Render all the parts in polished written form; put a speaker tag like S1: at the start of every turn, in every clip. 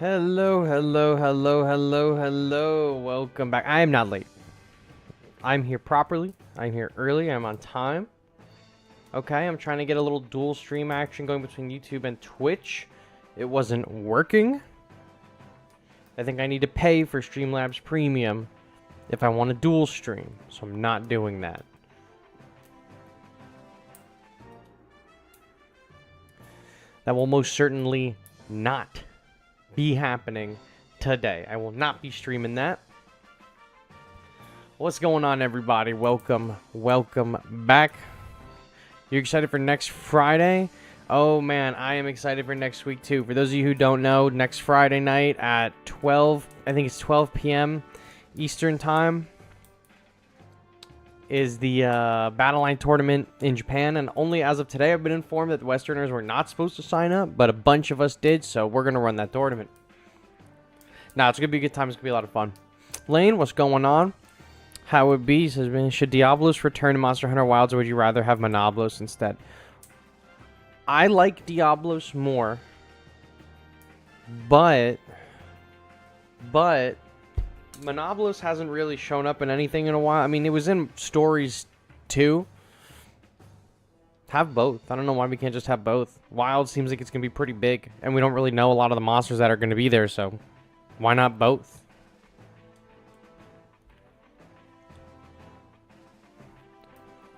S1: Hello, hello, hello, hello, hello. Welcome back. I am not late. I'm here properly. I'm here early. I'm on time. Okay, I'm trying to get a little dual stream action going between YouTube and Twitch. It wasn't working. I think I need to pay for Streamlabs Premium if I want to dual stream, so I'm not doing that. That will most certainly not be happening today. I will not be streaming that. What's going on, everybody? Welcome back. You excited for next Friday? Oh man, I am excited for next week too. For those of you who don't know, next Friday night at 12, I think it's 12 p.m. Eastern time, is the Battle Line tournament in Japan, and only as of today I've been informed that the Westerners were not supposed to sign up, but a bunch of us did, so we're going to run that tournament. Now, it's going to be a good time. It's going to be a lot of fun. Lane, what's going on? How it be? Says, should Diablos return to Monster Hunter Wilds, or would you rather have Monoblos instead? I like Diablos more, but Monoblos hasn't really shown up in anything in a while. I mean, it was in Stories 2. Have both. I don't know why we can't just have both. Wild seems like it's going to be pretty big, and we don't really know a lot of the monsters that are going to be there, so why not both?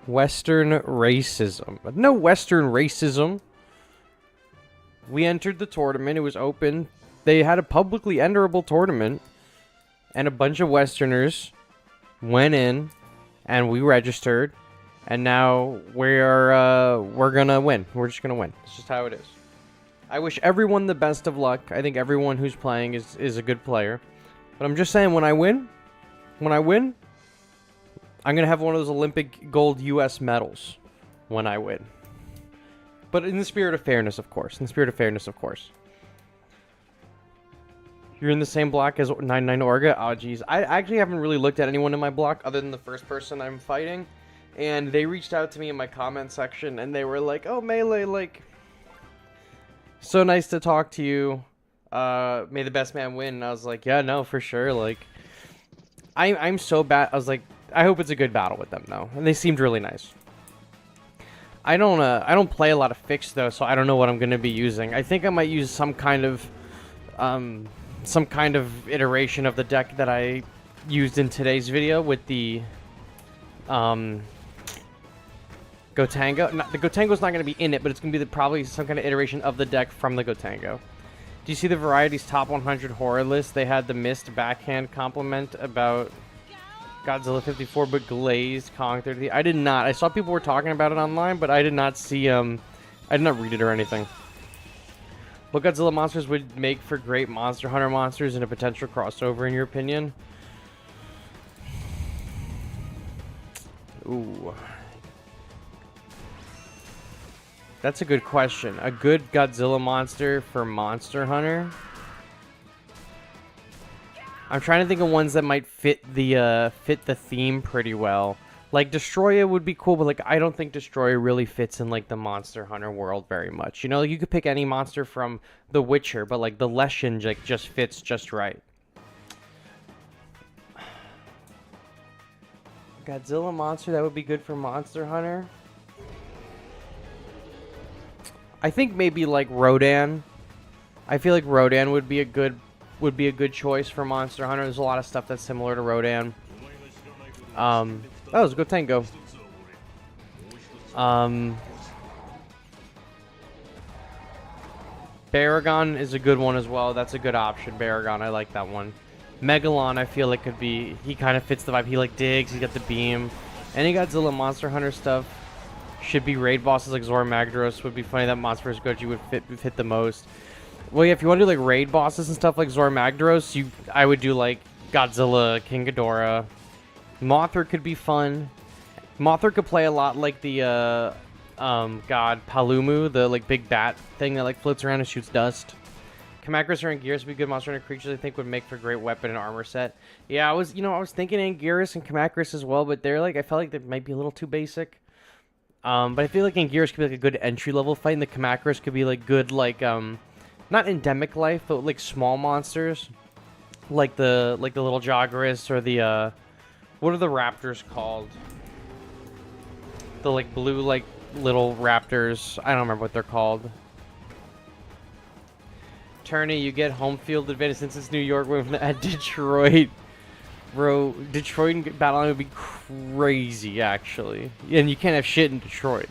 S1: Western racism. No Western racism. We entered the tournament. It was open. They had a publicly enterable tournament. And a bunch of Westerners went in, and we registered, and now we're gonna win. We're just gonna win. It's just how it is. I wish everyone the best of luck. I think everyone who's playing is a good player, but I'm just saying, when I win, I'm gonna have one of those Olympic gold U.S. medals when I win. But in the spirit of fairness, of course. In the spirit of fairness, of course. You're in the same block as 99 Orga? Oh, geez. I actually haven't really looked at anyone in my block other than the first person I'm fighting. And they reached out to me in my comment section, and they were like, oh, Melee, like, so nice to talk to you. May the best man win. And I was like, yeah, no, for sure. Like, I'm so bad. I was like, I hope it's a good battle with them, though. And they seemed really nice. I don't play a lot of fixed, though, so I don't know what I'm going to be using. I think I might use some kind of iteration of the deck that I used in today's video with the Gotengo. The Gotengo's not going to be in it, but it's going to be probably some kind of iteration of the deck from the Gotengo. Do you see the Variety's top 100 horror list? They had the missed backhand compliment about Godzilla 54, but glazed Kong 30. I did not. I saw people were talking about it online, but I did not see, I did not read it or anything. What Godzilla monsters would make for great Monster Hunter monsters in a potential crossover, in your opinion? Ooh. That's a good question. A good Godzilla monster for Monster Hunter? I'm trying to think of ones that might fit the theme pretty well. Like, Destroyer would be cool, but, like, I don't think Destroyer really fits in, like, the Monster Hunter world very much. You know, like, you could pick any monster from The Witcher, but, like, the Leshen, like, just fits just right. Godzilla monster that would be good for Monster Hunter? I think maybe, like, Rodan. I feel like Rodan would be a good choice for Monster Hunter. There's a lot of stuff that's similar to Rodan. Oh, it's Gotengo. Baragon is a good one as well. That's a good option, Baragon. I like that one. Megalon, I feel like could be... He kind of fits the vibe. He, like, digs. He's got the beam. Any Godzilla Monster Hunter stuff should be raid bosses like Zora Magdaros. Would be funny. That Monster vs. Goji would fit the most. Well, yeah, if you want to do, like, raid bosses and stuff like Zora Magdaros, I would do, like, Godzilla, King Ghidorah. Mothra could be fun. Mothra could play a lot like the, Palumu, the, like, big bat thing that, like, floats around and shoots dust. Kamacuras or Anguirus would be good Monster Hunter creatures, I think, would make for a great weapon and armor set. Yeah, I was thinking Anguirus and Kamacuras as well, but they're, like, I felt like they might be a little too basic. But I feel like Anguirus could be, like, a good entry-level fight, and the Kamacuras could be, like, good, like, not endemic life, but like small monsters, like the little Jagras or the what are the raptors called? The like blue like little raptors. I don't remember what they're called. Turney, you get home field advantage since it's New York. At Detroit, bro. Detroit and Battleline would be crazy, actually. And you can't have shit in Detroit.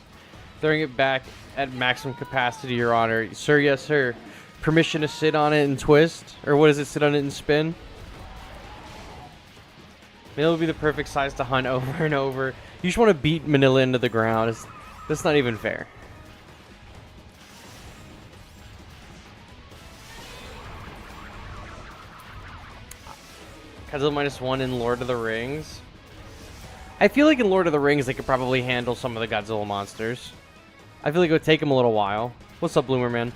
S1: Throwing it back at maximum capacity, Your Honor. Sir, yes, sir. Permission to sit on it and twist? Or what is it, sit on it and spin? Manila would be the perfect size to hunt over and over. You just want to beat Manila into the ground. That's not even fair. Godzilla -1 in Lord of the Rings. I feel like in Lord of the Rings they could probably handle some of the Godzilla monsters. I feel like it would take them a little while. What's up, Bloomer Man?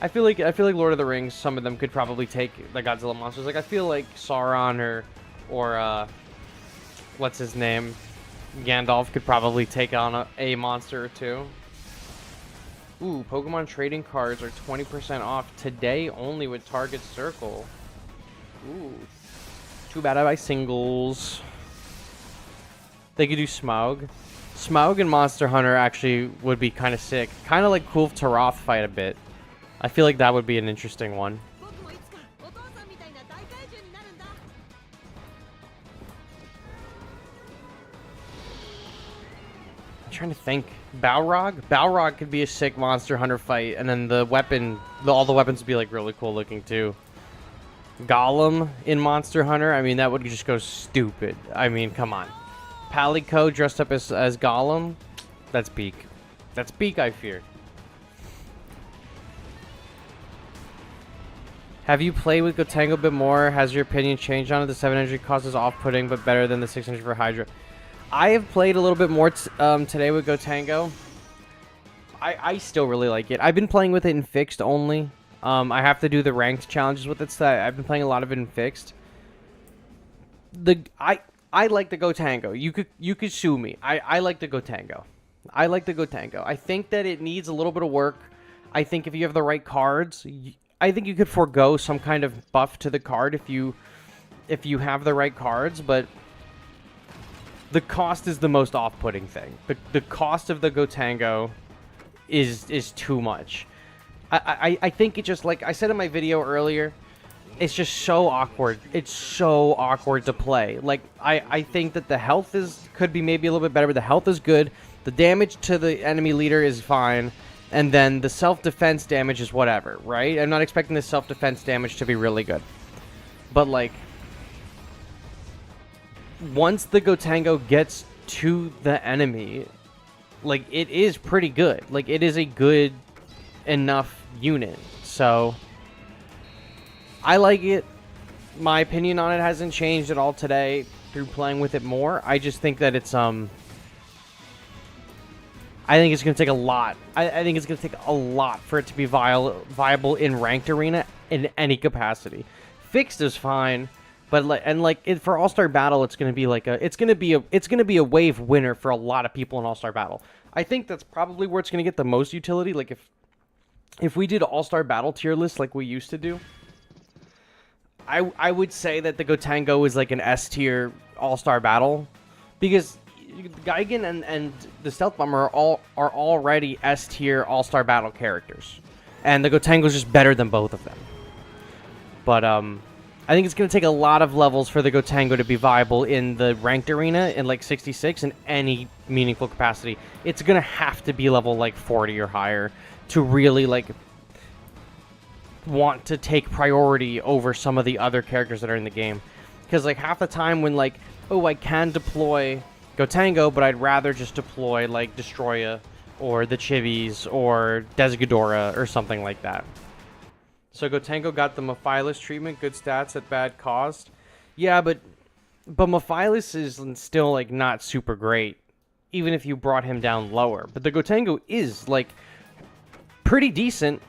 S1: I feel like Lord of the Rings, some of them could probably take the Godzilla monsters. Like I feel like Sauron or what's his name? Gandalf could probably take on a monster or two. Ooh, Pokemon trading cards are 20% off today only with Target Circle. Ooh. Too bad I buy singles. They could do Smaug. Smaug and Monster Hunter actually would be kind of sick. Kind of like Kulf Taroth fight a bit. I feel like that would be an interesting one. I'm trying to think. Balrog? Balrog could be a sick Monster Hunter fight, and then the weapon, all the weapons would be like really cool looking too. Gollum in Monster Hunter, I mean, that would just go stupid. I mean, come on. Palico dressed up as Gollum? That's peak. That's peak, I fear. Have you played with Gotengo a bit more? Has your opinion changed on it? The 700 cost is off-putting, but better than the 600 for Hydra. I have played a little bit more today with Gotengo. I still really like it. I've been playing with it in fixed only. I have to do the ranked challenges with it, so I've been playing a lot of it in fixed. I like the Gotengo. You could sue me. I like the Gotengo. I like the Gotengo. I think that it needs a little bit of work. I think if you have the right cards, I think you could forego some kind of buff to the card if you have the right cards, but the cost is the most off-putting thing. The cost of the Gotengo is too much. I think it just, like I said in my video earlier, it's just so awkward. It's so awkward to play. Like, I think that the health could be maybe a little bit better, but the health is good. The damage to the enemy leader is fine. And then the self-defense damage is whatever, right? I'm not expecting the self-defense damage to be really good. But, like, once the Gotengo gets to the enemy, like, it is pretty good. Like, it is a good enough unit. So I like it. My opinion on it hasn't changed at all today through playing with it more. I just think that it's I think it's going to take a lot. I think it's going to take a lot for it to be viable in ranked arena in any capacity. Fixed is fine, but for All-Star Battle, it's going to be like it's going to be a wave winner for a lot of people in All-Star Battle. I think that's probably where it's going to get the most utility. Like if we did All-Star Battle tier list like we used to do, I would say that the Gotengo is like an S tier All-Star Battle, because Gigan and the Stealth Bomber are already S tier All-Star Battle characters, and the Gotengo is just better than both of them. But I think it's going to take a lot of levels for the Gotengo to be viable in the ranked arena in like 66 in any meaningful capacity. It's going to have to be level like 40 or higher to really like want to take priority over some of the other characters that are in the game. Because like half the time when like, oh, I can deploy Gotengo, but I'd rather just deploy like Destroya or the Chivis or Desgadora or something like that. So Gotengo got the Mephilas treatment, good stats at bad cost. Yeah, but Mephilas is still like not super great, even if you brought him down lower. But the Gotengo is like pretty decent.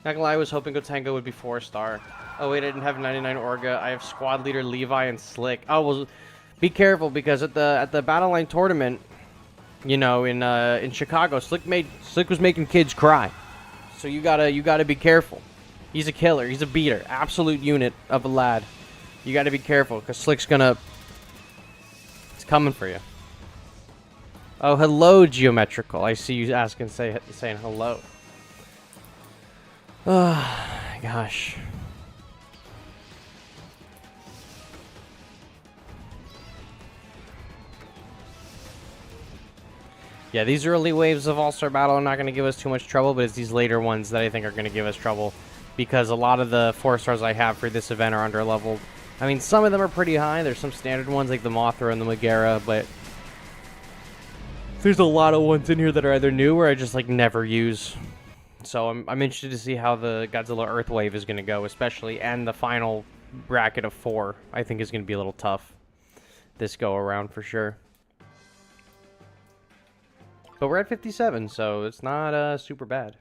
S1: Not gonna lie, I was hoping Gotengo would be 4-star. Oh wait, I didn't have 99 Orga. I have squad leader Levi and Slick. Oh well, be careful, because at the Battle Line tournament, you know, in Chicago, Slick was making kids cry. So you gotta be careful. He's a killer. He's a beater. Absolute unit of a lad. You gotta be careful, because Slick's gonna... It's coming for you. Oh, hello, Geometrical. I see you saying hello. Oh, gosh. Yeah, these early waves of All-Star Battle are not going to give us too much trouble, but it's these later ones that I think are going to give us trouble. Because a lot of the 4-stars I have for this event are under-leveled. I mean, some of them are pretty high. There's some standard ones like the Mothra and the Megara, but... There's a lot of ones in here that are either new or I just, like, never use. So I'm interested to see how the Godzilla Earth Wave is going to go, especially. And the final bracket of 4, I think, is going to be a little tough this go-around for sure. But we're at 57, so it's not super bad.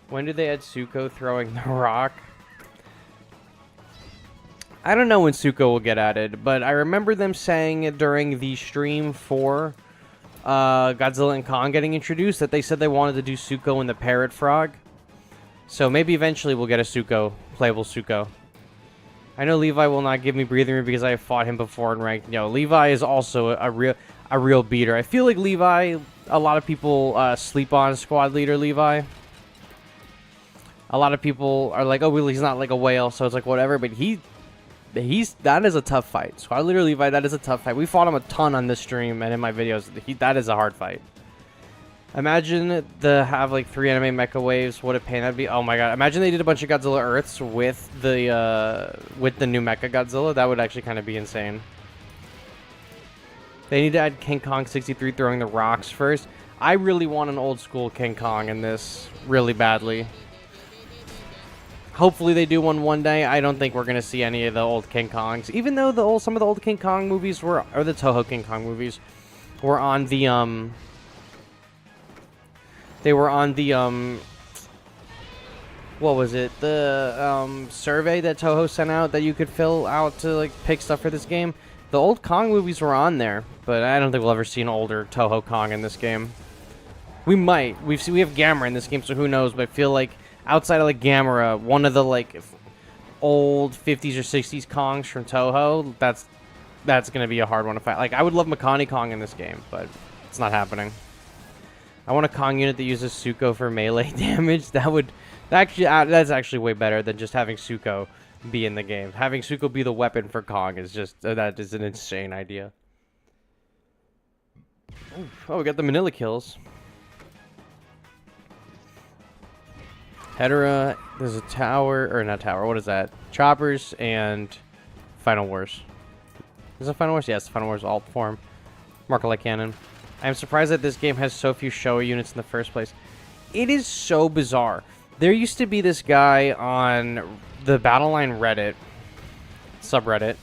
S1: When did they add Suko throwing the rock? I don't know when Suko will get added, but I remember them saying during the stream for Godzilla and Kong getting introduced that they said they wanted to do Suko and the Parrot Frog. So maybe eventually we'll get a Suko, playable Suko. I know Levi will not give me breathing room because I have fought him before in ranked. You know, Levi is also a real beater. I feel like Levi, a lot of people sleep on squad leader Levi. A lot of people are like, oh, well, he's not like a whale, so it's like whatever. But that is a tough fight. Squad leader Levi, that is a tough fight. We fought him a ton on this stream and in my videos. That is a hard fight. Imagine have like 3 anime mecha waves. What a pain that'd be. Oh my god. Imagine they did a bunch of Godzilla Earths with the new mecha Godzilla. That would actually kind of be insane. They need to add King Kong 63 throwing the rocks first. I really want an old school King Kong in this really badly. Hopefully they do one day. I don't think we're going to see any of the old King Kongs. Even though some of the old King Kong movies or the Toho King Kong movies were on the they were on the what was it? The survey that Toho sent out that you could fill out to like pick stuff for this game. The old Kong movies were on there, but I don't think we'll ever see an older Toho Kong in this game. We might. We have Gamera in this game, so who knows, but I feel like outside of like Gamera, one of the like old 50s or 60s Kongs from Toho, that's going to be a hard one to fight. Like I would love Makani Kong in this game, but it's not happening. I want a Kong unit that uses Suko for melee damage. That's actually way better than just having Suko be in the game. Having Suko be the weapon for Kong is just that is an insane idea. Oh, we got the Manila kills. Hedera, there's a tower, or not tower, what is that? Choppers and Final Wars. Is it Final Wars? Yes, Final Wars alt form. Marker Light Cannon. I am surprised that this game has so few Showa units in the first place. It is so bizarre. There used to be this guy on the Battleline Reddit, subreddit.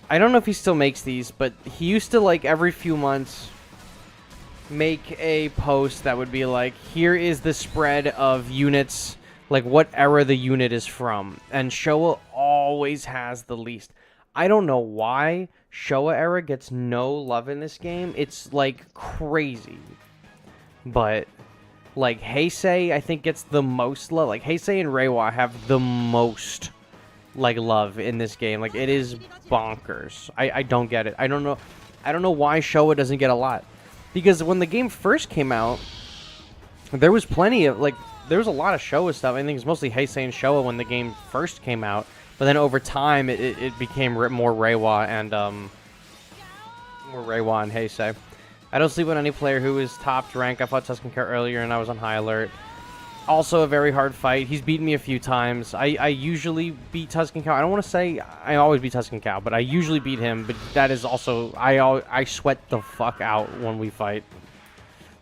S1: I don't know if he still makes these, but he used to, like, every few months make a post that would be like, here is the spread of units, like what era the unit is from. And Showa always has the least. I don't know why Showa era gets no love in this game. It's like crazy. But like Heisei, I think gets the most love. Like Heisei and Reiwa have the most like love in this game. Like it is bonkers. I don't get it. I don't know why Showa doesn't get a lot. Because when the game first came out, there was plenty of like there was a lot of Showa stuff. I think it's mostly Heisei and Showa when the game first came out. But then over time, it became more Reiwa and Heisei. I don't sleep on any player who is topped rank. I fought Tusken Cow earlier and I was on high alert. Also a very hard fight. He's beaten me a few times. I usually beat Tusken Cow. I don't want to say I always beat Tusken Cow, but I usually beat him. But that is also I sweat the fuck out when we fight.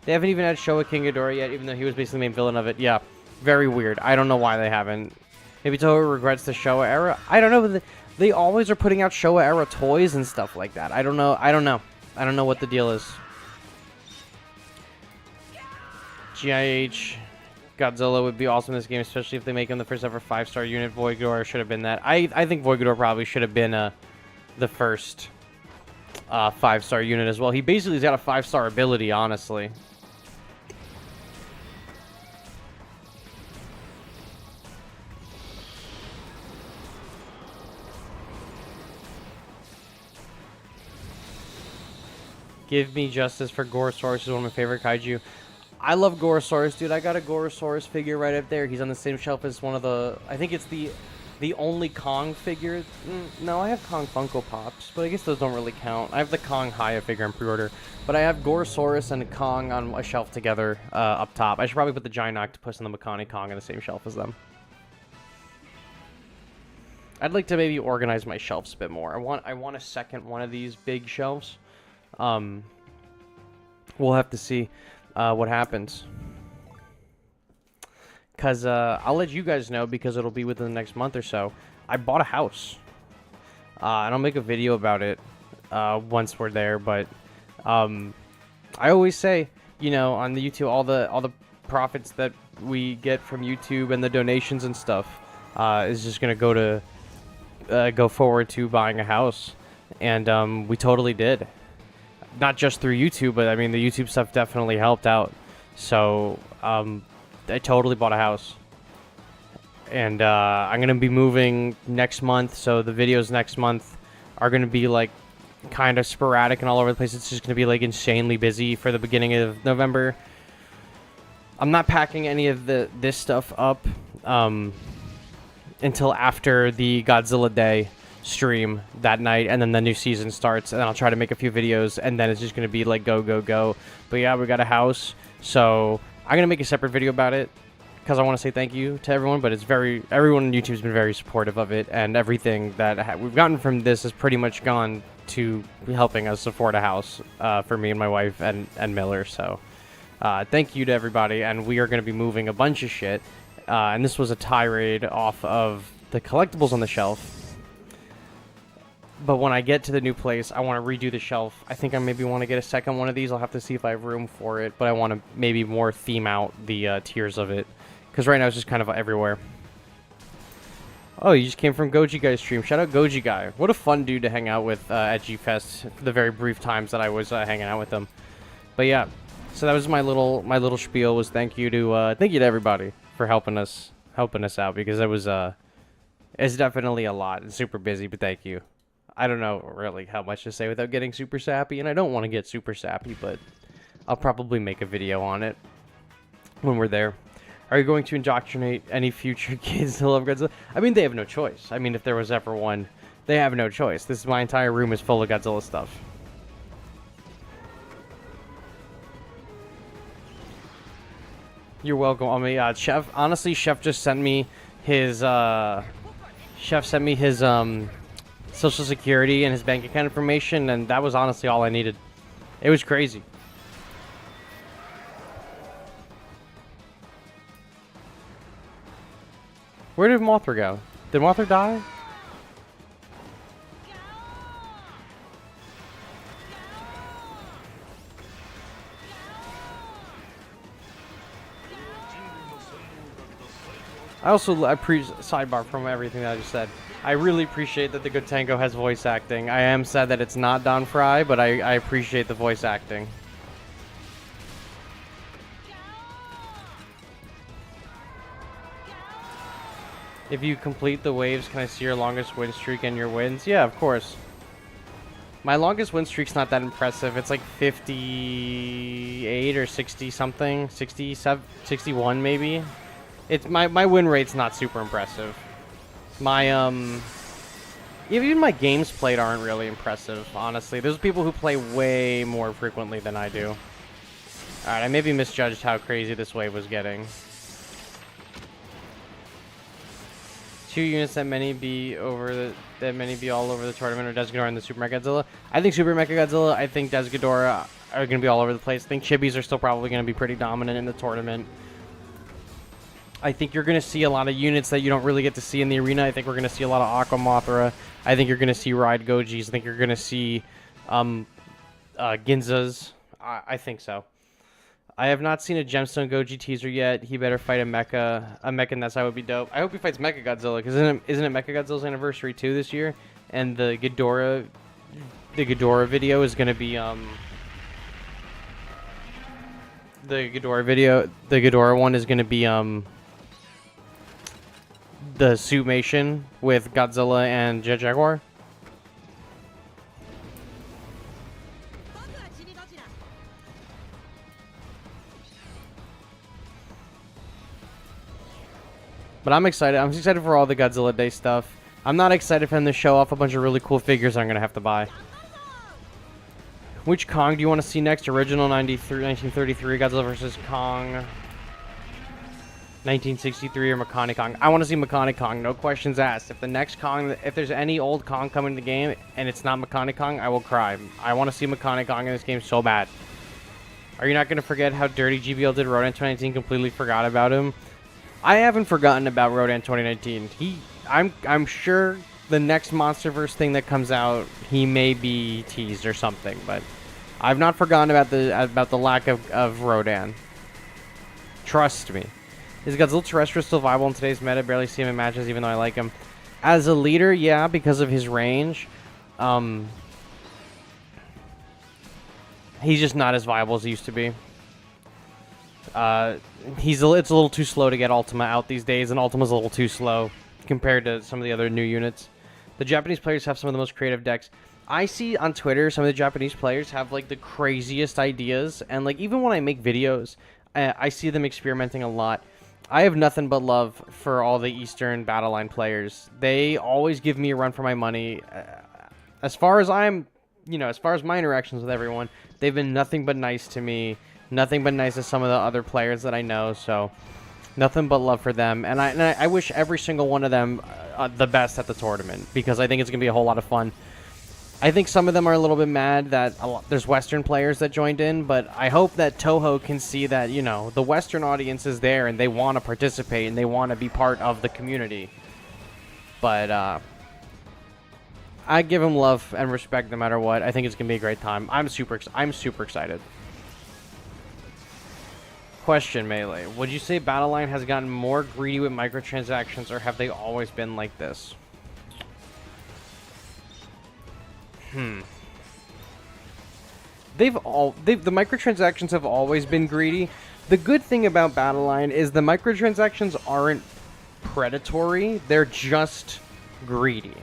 S1: They haven't even had Showa King Ghidorah yet, even though he was basically the main villain of it. Yeah, very weird. I don't know why they haven't. Maybe Toho regrets the Showa era. I don't know. They always are putting out Showa era toys and stuff like that. I don't know. I don't know what the deal is. GIH Godzilla would be awesome in this game, especially if they make him the first ever 5-star unit. Void Ghidorah should have been that. I think Void Ghidorah probably should have been the first 5-star unit as well. He basically's got a 5-star ability, honestly. Give me justice for Gorosaurus, is one of my favorite kaiju. I love Gorosaurus, dude. I got a Gorosaurus figure right up there. He's on the same shelf as one of the... I think it's the only Kong figure. No, I have Kong Funko Pops, but I guess those don't really count. I have the Kong Haya figure in pre-order, but I have Gorosaurus and Kong on a shelf together up top. I should probably put the Giant Octopus and the Makani Kong on the same shelf as them. I'd like to maybe organize my shelves a bit more. I want a second one of these big shelves. We'll have to see what happens. Because I'll let you guys know, because it'll be within the next month or so. I bought a house. And I'll make a video about it once we're there. But I always say, you know, on the YouTube, all the profits that we get from YouTube and the donations and stuff is just going to go forward to buying a house. And we totally did. Not just through YouTube, but I mean, the YouTube stuff definitely helped out. So, I totally bought a house. And, I'm gonna be moving next month, so the videos next month are gonna be, like, kind of sporadic and all over the place. It's just gonna be, like, insanely busy for the beginning of November. I'm not packing any of this stuff up, until after the Godzilla Day stream that night, and then the new season starts, and I'll try to make a few videos, and then it's just gonna be like go. But yeah, we got a house, so I'm gonna make a separate video about it because I want to say thank you to everyone. But everyone on YouTube's been very supportive of it, and everything that we've gotten from this has pretty much gone to helping us afford a house for me and my wife and Miller. So thank you to everybody, and we are going to be moving a bunch of shit, and this was a tirade off of the collectibles on the shelf. But when I get to the new place, I want to redo the shelf. I think I maybe want to get a second one of these. I'll have to see if I have room for it. But I want to maybe more theme out the tiers of it. Because right now it's just kind of everywhere. Oh, you just came from Goji Guy's stream. Shout out Goji Guy. What a fun dude to hang out with at G-Fest for the very brief times that I was hanging out with him. But yeah, so that was my little spiel. Was thank you to everybody for helping us out, because it was it's definitely a lot and super busy. But thank you. I don't know really how much to say without getting super sappy, and I don't want to get super sappy, but I'll probably make a video on it when we're there. Are you going to indoctrinate any future kids to love Godzilla? I mean, they have no choice. I mean, if there was ever one, they have no choice. My entire room is full of Godzilla stuff. You're welcome. I mean, Chef, honestly, Chef just sent me his, Social Security and his bank account information, and that was honestly all I needed. It was crazy. Where did Mothra go? Did Mothra die? I also sidebar from everything that I just said. I really appreciate that the Gotengo has voice acting. I am sad that it's not Don Fry, but I appreciate the voice acting. If you complete the waves, can I see your longest win streak and your wins? Yeah, of course. My longest win streak's not that impressive. It's like 58 or 60 something, 67, 61 maybe. It's my win rate's not super impressive. My even my games played aren't really impressive, honestly. There's people who play way more frequently than I do. All right, I maybe misjudged how crazy this wave was getting. 2 units that many be all over the tournament, or Desghidorah and the Super Mechagodzilla. I think Super Mechagodzilla, I think Desghidorah are going to be all over the place. I think Chibis are still probably going to be pretty dominant in the tournament. I think you're going to see a lot of units that you don't really get to see in the arena. I think we're going to see a lot of Aqua Mothra. I think you're going to see Ride Gojis. I think you're going to see Ginzas. I think so. I have not seen a Gemstone Goji teaser yet. He better fight a Mecha Nessai would be dope. I hope he fights Mechagodzilla, because isn't it Mechagodzilla's anniversary too this year? And the Ghidorah the Ghidorah video is gonna be the Ghidorah one is gonna be the suitmation with Godzilla and Jet Jaguar. But I'm excited. I'm excited for all the Godzilla Day stuff. I'm not excited for them to show off a bunch of really cool figures I'm going to have to buy. Which Kong do you want to see next? Original 1933 Godzilla vs. Kong. 1963 or Mechanic Kong? I want to see Mechanic Kong. No questions asked. If the next Kong, if there's any old Kong coming to the game and it's not Mechanic Kong, I will cry. I want to see Mechanic Kong in this game so bad. Are you not going to forget how dirty GBL did Rodan 2019? Completely forgot about him. I haven't forgotten about Rodan 2019. I'm sure the next MonsterVerse thing that comes out, he may be teased or something, but I've not forgotten about the lack of Rodan. Trust me. Is Godzilla Terrestrial still viable in today's meta? Barely see him in matches, even though I like him. As a leader, yeah, because of his range. He's just not as viable as he used to be. It's a little too slow to get Ultima out these days, and Ultima's a little too slow compared to some of the other new units. The Japanese players have some of the most creative decks. I see on Twitter some of the Japanese players have like the craziest ideas, and like even when I make videos, I see them experimenting a lot. I have nothing but love for all the Eastern Battle Line players. They always give me a run for my money. As far as my interactions with everyone, they've been nothing but nice to me. Nothing but nice to some of the other players that I know, so nothing but love for them. And I wish every single one of them the best at the tournament, because I think it's going to be a whole lot of fun. I think some of them are a little bit mad that there's Western players that joined in, but I hope that Toho can see that, you know, the Western audience is there and they want to participate and they want to be part of the community. But I give them love and respect no matter what. I think it's going to be a great time. I'm super excited. Question, Melee. Would you say Battleline has gotten more greedy with microtransactions, or have they always been like this? The microtransactions have always been greedy. The good thing about Battleline is the microtransactions aren't predatory, they're just greedy.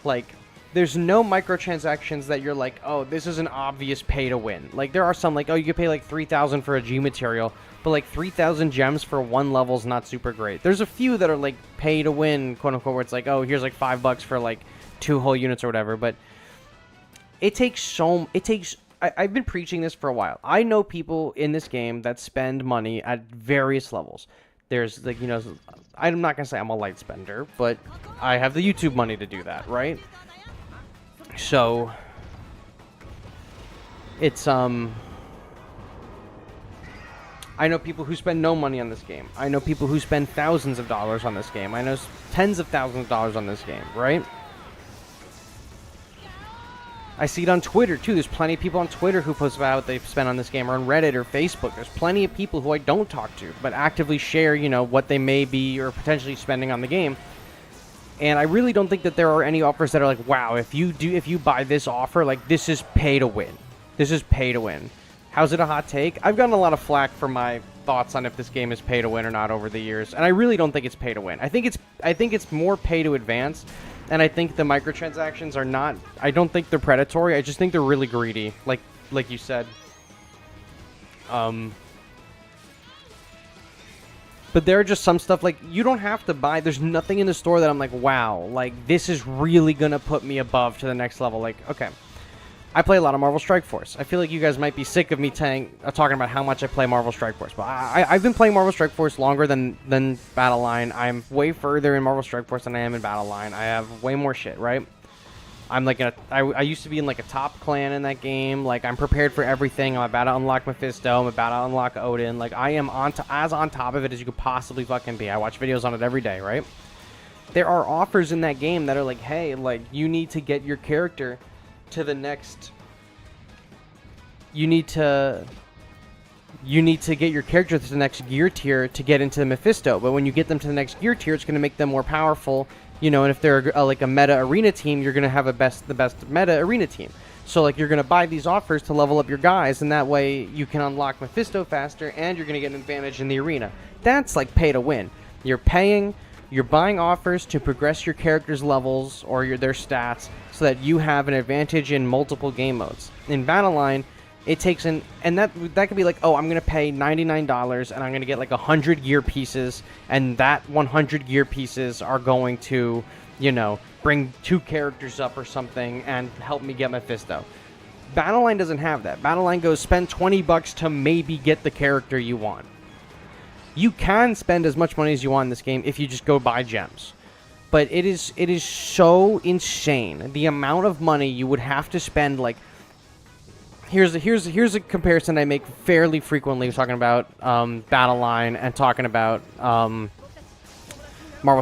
S1: Like, there's no microtransactions that you're like, oh, this is an obvious pay to win. Like, there are some like, oh, you could pay like 3,000 for a G material, but like 3,000 gems for one level is not super great. There's a few that are like pay to win, quote unquote, where it's like, oh, here's like $5 for like 2 whole units or whatever. But I've been preaching this for a while. I know people in this game that spend money at various levels. There's like, you know, I'm not gonna say I'm a light spender, but I have the YouTube money to do that, right? So it's I know people who spend no money on this game. I know people who spend thousands of dollars on this game. I know tens of thousands of dollars on this game, right? I see it on Twitter too. There's plenty of people on Twitter who post about what they've spent on this game, or on Reddit or Facebook. There's plenty of people who I don't talk to, but actively share, you know, what they may be or potentially spending on the game. And I really don't think that there are any offers that are like, wow, if you buy this offer, like, this is pay to win. This is pay to win. How's it a hot take? I've gotten a lot of flack for my thoughts on if this game is pay to win or not over the years, and I really don't think it's pay to win. I think it's more pay to advance, and I think the microtransactions are not. I don't think they're predatory. I just think they're really greedy, like you said. But there are just some stuff, like, you don't have to buy. There's nothing in the store that I'm like, wow, like, this is really gonna put me above to the next level. Like, okay, I play a lot of Marvel Strike Force. I feel like you guys might be sick of me talking about how much I play Marvel Strike Force, but I've been playing Marvel Strike Force longer than Battleline. I'm way further in Marvel Strike Force than I am in Battleline. I have way more shit, right? I'm like I used to be in like a top clan in that game. Like, I'm prepared for everything. I'm about to unlock Mephisto. I'm about to unlock Odin. Like, I am as on top of it as you could possibly fucking be. I watch videos on it every day, right? There are offers in that game that are like, hey, like, you need to get your character to the next. You need to get your character to the next gear tier to get into the Mephisto. But when you get them to the next gear tier, it's going to make them more powerful. You know, and if they're like a meta arena team, you're going to have the best meta arena team. So, like, you're going to buy these offers to level up your guys, and that way you can unlock Mephisto faster, and you're going to get an advantage in the arena. That's, like, pay to win. You're buying offers to progress your character's levels or their stats so that you have an advantage in multiple game modes. In Battleline, it takes and that could be like, oh, I'm going to pay $99, and I'm going to get, like, 100 gear pieces, and that 100 gear pieces are going to, you know, bring 2 characters up or something and help me get Mephisto. Battleline doesn't have that. Battleline goes, spend $20 to maybe get the character you want. You can spend as much money as you want in this game if you just go buy gems. But it is so insane. The amount of money you would have to spend, like, here's a comparison I make fairly frequently talking about Battleline and talking about Marvel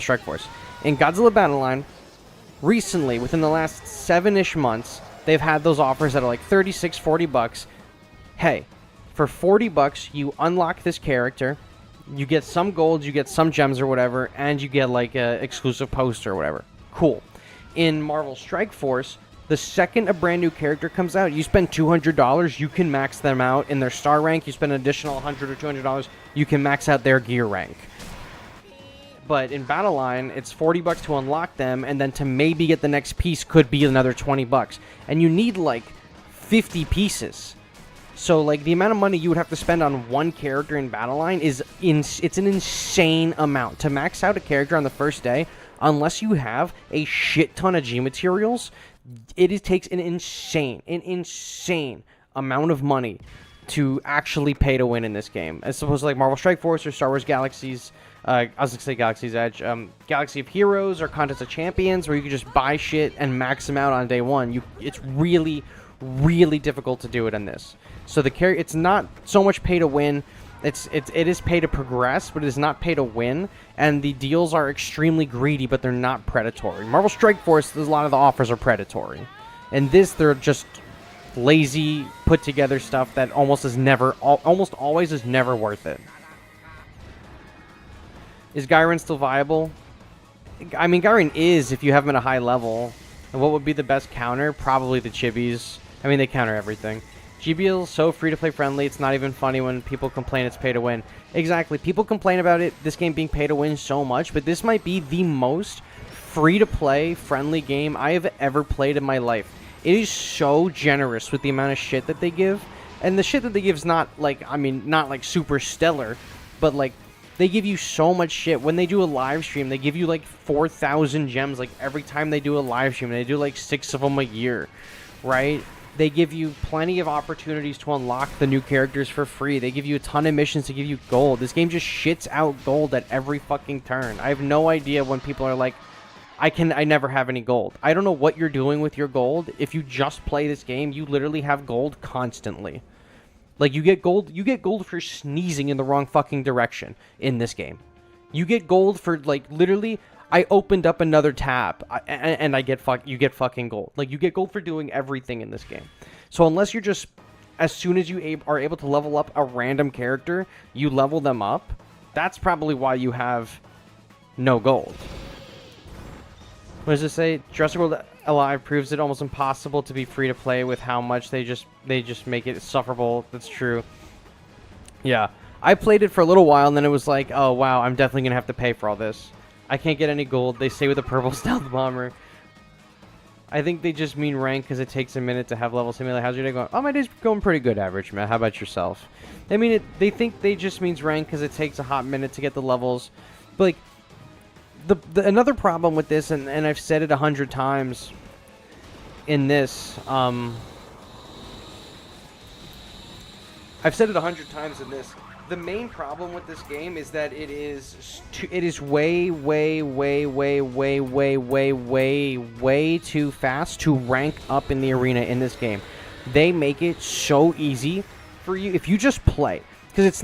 S1: Strike Force. In Godzilla Battleline, recently, within the last 7-ish months, they've had those offers that are like $36, $40. Hey, for $40, you unlock this character, you get some gold, you get some gems or whatever, and you get like a exclusive poster or whatever. Cool. In Marvel Strike Force, the second a brand new character comes out, you spend $200, you can max them out in their star rank. You spend an additional $100 or $200, you can max out their gear rank. But in Battleline, it's $40 to unlock them, and then to maybe get the next piece could be another $20. And you need like 50 pieces. So like the amount of money you would have to spend on one character in Battleline it's an insane amount. To max out a character on the first day, unless you have a shit ton of G materials, it takes an insane amount of money to actually pay to win in this game, as opposed to like Marvel Strike Force or Star Wars Galaxies. I was gonna say Galaxy's Edge, Galaxy of Heroes or Contest of Champions, where you can just buy shit and max them out on day one. It's really difficult to do it in this. So it's not so much pay to win. It is pay to progress, but it is not pay to win. And the deals are extremely greedy, but they're not predatory. Marvel Strike Force, a lot of the offers are predatory. And this, they're just lazy, put together stuff that almost always is never worth it. Is Gyron still viable? I mean, Gyron is if you have him at a high level. And what would be the best counter? Probably the Chibis. I mean, they counter everything. GBL is so free-to-play friendly, it's not even funny when people complain it's pay-to-win. Exactly. People complain about this game being pay-to-win so much, but this might be the most free-to-play friendly game I have ever played in my life. It is so generous with the amount of shit that they give. And the shit that they give is not like super stellar, but like, they give you so much shit. When they do a live stream, they give you like 4,000 gems like every time they do a live stream. And they do like 6 of them a year, right? They give you plenty of opportunities to unlock the new characters for free. They give you a ton of missions to give you gold. This game just shits out gold at every fucking turn. I have no idea when people are like, I never have any gold. I don't know what you're doing with your gold. If you just play this game, you literally have gold constantly. Like, you get gold for sneezing in the wrong fucking direction in this game. You get gold for, like, literally, I opened up another tab, and you get fucking gold. Like, you get gold for doing everything in this game. So unless you're just, as soon as you are able to level up a random character, you level them up, that's probably why you have no gold. What does it say? Jurassic World Alive proves it almost impossible to be free to play with how much they just make it sufferable. That's true. Yeah. I played it for a little while, and then it was like, oh, wow, I'm definitely going to have to pay for all this. I can't get any gold. They say with a purple stealth bomber. I think they just mean rank because it takes a minute to have level simulator. How's your day going? Oh, my day's going pretty good, average, man. How about yourself? I mean, they think they just means rank because it takes a hot minute to get the levels. But, like, another problem with this, and I've said it 100 times in this, I've said it 100 times in this. The main problem with this game is that it is way too fast to rank up in the arena in this game. They make it so easy for you if you just play, because it's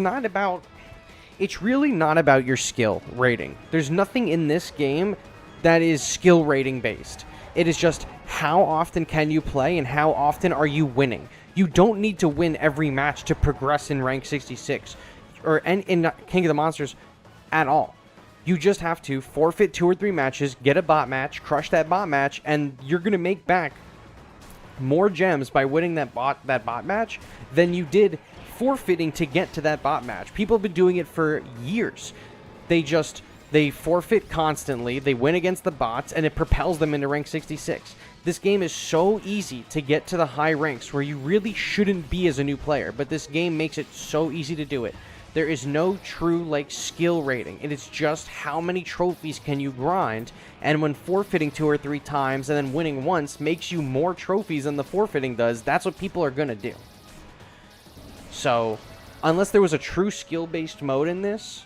S1: really not about your skill rating. There's nothing in this game that is skill rating based. It is just how often can you play and how often are you winning. You don't need to win every match to progress in rank 66 or in King of the Monsters at all. You just have to forfeit 2 or 3 matches, get a bot match, crush that bot match, and you're going to make back more gems by winning that bot match than you did forfeiting to get to that bot match. People have been doing it for years. They forfeit constantly, they win against the bots, and it propels them into rank 66. This game is so easy to get to the high ranks where you really shouldn't be as a new player, but this game makes it so easy to do it. There is no true, like, skill rating. It is just how many trophies can you grind, and when forfeiting 2 or 3 times and then winning once makes you more trophies than the forfeiting does, that's what people are gonna do. So, unless there was a true skill-based mode in this,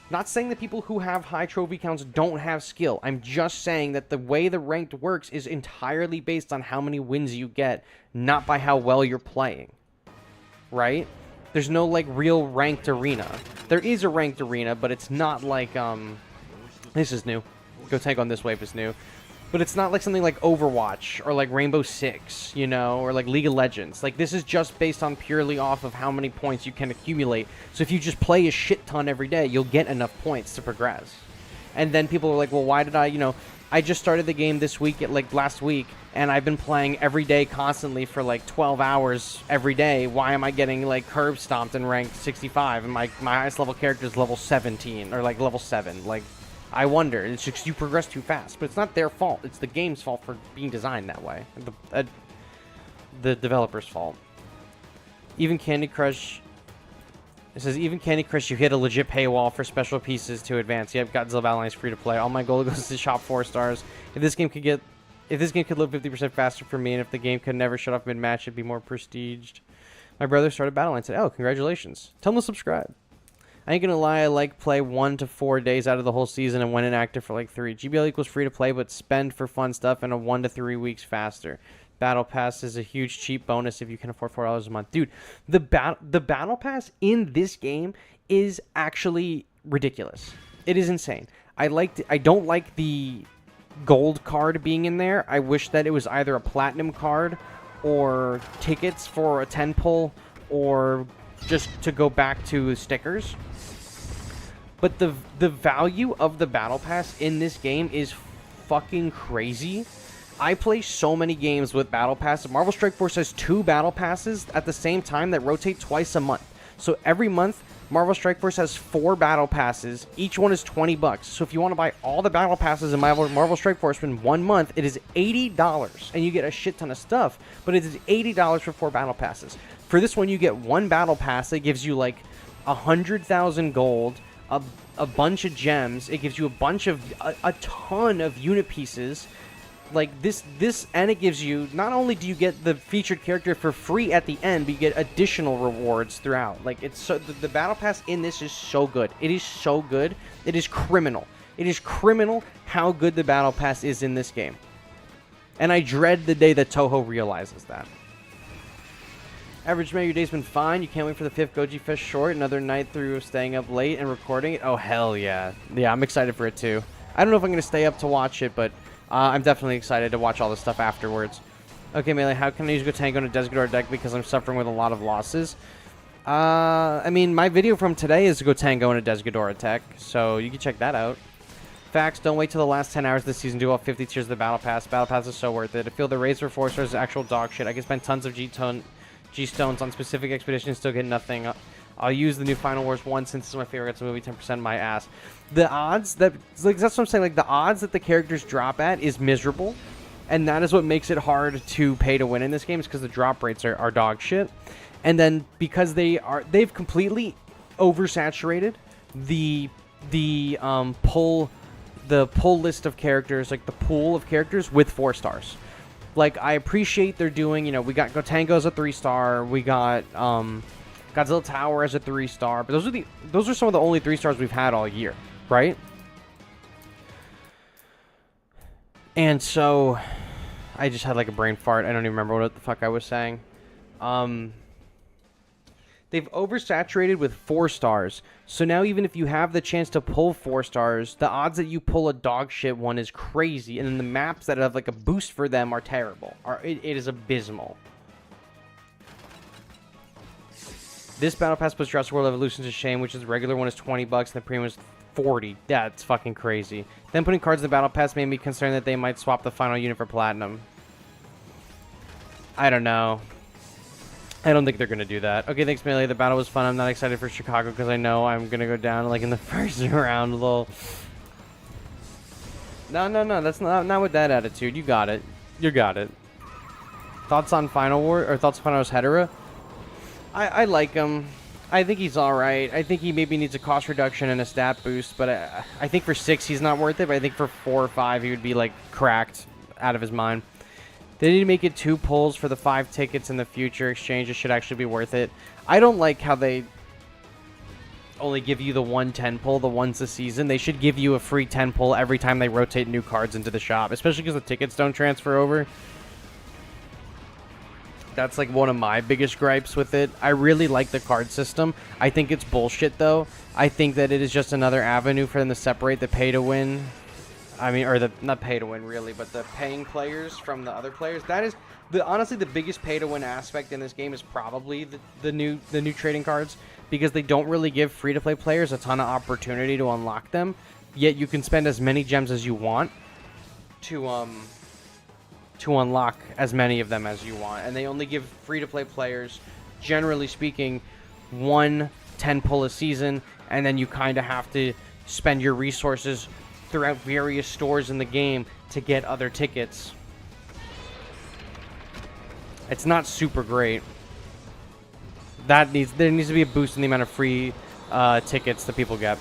S1: not saying that people who have high trophy counts don't have skill. I'm just saying that the way the ranked works is entirely based on how many wins you get, not by how well you're playing. Right? There's no, like, real ranked arena. There is a ranked arena, but it's not like, this is new. Gotengo on this wave is new. But it's not like something like Overwatch or like Rainbow Six, you know, or like League of Legends. Like, this is just based on purely off of how many points you can accumulate. So if you just play a shit ton every day, you'll get enough points to progress. And then people are like, well, why did I just started the game this week, like last week, and I've been playing every day constantly for like 12 hours every day. Why am I getting like curb stomped in rank 65 and my highest level character is level 17 or like level 7? Like, I wonder. It's just you progress too fast, but it's not their fault. It's the game's fault for being designed that way. The developer's fault. Even Candy Crush. It says even Candy Crush, you hit a legit paywall for special pieces to advance. Yep, Godzilla Battle Line is free to play. All my gold goes to shop 4 stars. If this game could load 50% faster for me, and if the game could never shut off mid-match, it'd be more prestiged. My brother started Battle Line today. Oh, congratulations! Tell him to subscribe. I ain't gonna lie, I like play 1 to 4 days out of the whole season and went inactive for like 3. GBL equals free to play, but spend for fun stuff and a 1 to 3 weeks faster. Battle Pass is a huge cheap bonus if you can afford $4 a month. Dude, the Battle Pass in this game is actually ridiculous. It is insane. I don't like the gold card being in there. I wish that it was either a platinum card or tickets for a 10 pull or just to go back to stickers. But the value of the Battle Pass in this game is fucking crazy. I play so many games with Battle Pass. Marvel Strike Force has 2 Battle Passes at the same time that rotate twice a month. So every month, Marvel Strike Force has 4 Battle Passes. Each one is $20. So if you want to buy all the Battle Passes in Marvel Strike Force in 1 month, it is $80. And you get a shit ton of stuff. But it is $80 for 4 Battle Passes. For this one, you get 1 Battle Pass that gives you like 100,000 gold, a bunch of gems. It gives you a ton of unit pieces. Like this, and it gives you, not only do you get the featured character for free at the end, but you get additional rewards throughout. Like, it's so, the Battle Pass in this is so good. It is so good. It is criminal. It is criminal how good the Battle Pass is in this game. And I dread the day that Toho realizes that. Average May, your day's been fine. You can't wait for the 5th Goji Fest short. Another night through staying up late and recording it. Oh, hell yeah. Yeah, I'm excited for it too. I don't know if I'm going to stay up to watch it, but I'm definitely excited to watch all this stuff afterwards. Okay, Melee, how can I use Gotengo in a Desgador deck because I'm suffering with a lot of losses? I mean, my video from today is Gotengo in a Desgador deck, so you can check that out. Facts, don't wait till the last 10 hours of the season to do all 50 tiers of the Battle Pass. Battle Pass is so worth it. I feel the raids for 4 stars is actual dog shit. I can spend tons of G-stones on specific expeditions and still get nothing. I'll use the new Final Wars 1 since it's my favorite. It's a movie, 10% my ass. The odds that, like, that's what I'm saying. Like, the odds that the characters drop at is miserable. And that is what makes it hard to pay to win in this game, is because the drop rates are dog shit. And then because they've completely oversaturated the pull list of characters, like the pool of characters with 4 stars. Like, I appreciate they're doing, we got Gotengo as a 3-star, we got Godzilla Tower as a 3-star, but those are some of the only 3 stars we've had all year, right? And so I just had like a brain fart. I don't even remember what the fuck I was saying. They've oversaturated with 4 stars. So now even if you have the chance to pull 4 stars, the odds that you pull a dog shit one is crazy. And then the maps that have like a boost for them are terrible. It is abysmal. This Battle Pass puts Jurassic World Evolution to shame, which is the regular one is $20 and the premium is $40. That's fucking crazy. Then putting cards in the Battle Pass made me concerned that they might swap the final unit for Platinum. I don't know. I don't think they're going to do that. Okay, thanks, Melee. The battle was fun. I'm not excited for Chicago because I know I'm going to go down, like, in the first round. Lol. No. That's not with that attitude. You got it. You got it. Thoughts on Final War? Or thoughts on Final Wars Hedera? I like him. I think he's alright. I think he maybe needs a cost reduction and a stat boost. But I think for 6, he's not worth it. But I think for 4 or 5, he would be, like, cracked out of his mind. They need to make it 2 pulls for the 5 tickets in the future exchanges. Should actually be worth it. I don't like how they only give you the 1 10 pull the once a season. They should give you a free 10 pull every time they rotate new cards into the shop, especially because the tickets don't transfer over. That's like one of my biggest gripes with it. I really like the card system. I think it's bullshit though. I think that it is just another avenue for them to separate the pay to win. I mean, or the not pay to win really, but the paying players from the other players. That is honestly the biggest pay to win aspect in this game is probably the new trading cards, because they don't really give free to play players a ton of opportunity to unlock them. Yet you can spend as many gems as you want to unlock as many of them as you want, and they only give free to play players, generally speaking, 1 10 pull a season, and then you kind of have to spend your resources throughout various stores in the game to get other tickets. It's not super great. There needs to be a boost in the amount of free tickets that people get.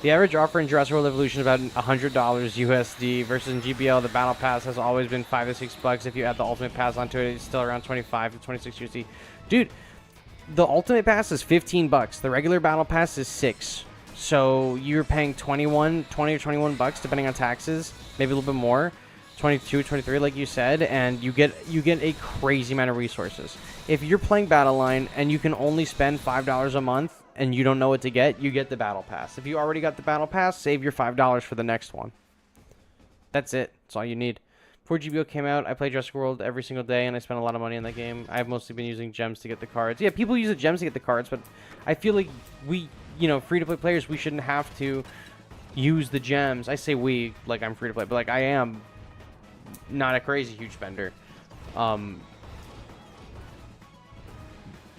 S1: The average offer in Jurassic World Evolution is about $100 USD versus in GBL. The Battle Pass has always been $5 to $6. If you add the Ultimate Pass onto it, it's still around 25 to 26 USD. Dude, the Ultimate Pass is $15. The regular Battle Pass is $6. So you're paying 20 or 21 bucks depending on taxes, maybe a little bit more, 22, 23 like you said, and you get a crazy amount of resources. If you're playing Battle Line and you can only spend $5 a month and you don't know what to get, you get the Battle Pass. If you already got the Battle Pass, save your $5 for the next one. That's it. That's all you need. Before GBO came out, I played Jurassic World every single day, and I spent a lot of money on that game. I've mostly been using gems to get the cards. Yeah, people use the gems to get the cards, but I feel like free-to-play players, we shouldn't have to use the gems. I say we, like I'm free-to-play, but like I am not a crazy huge spender.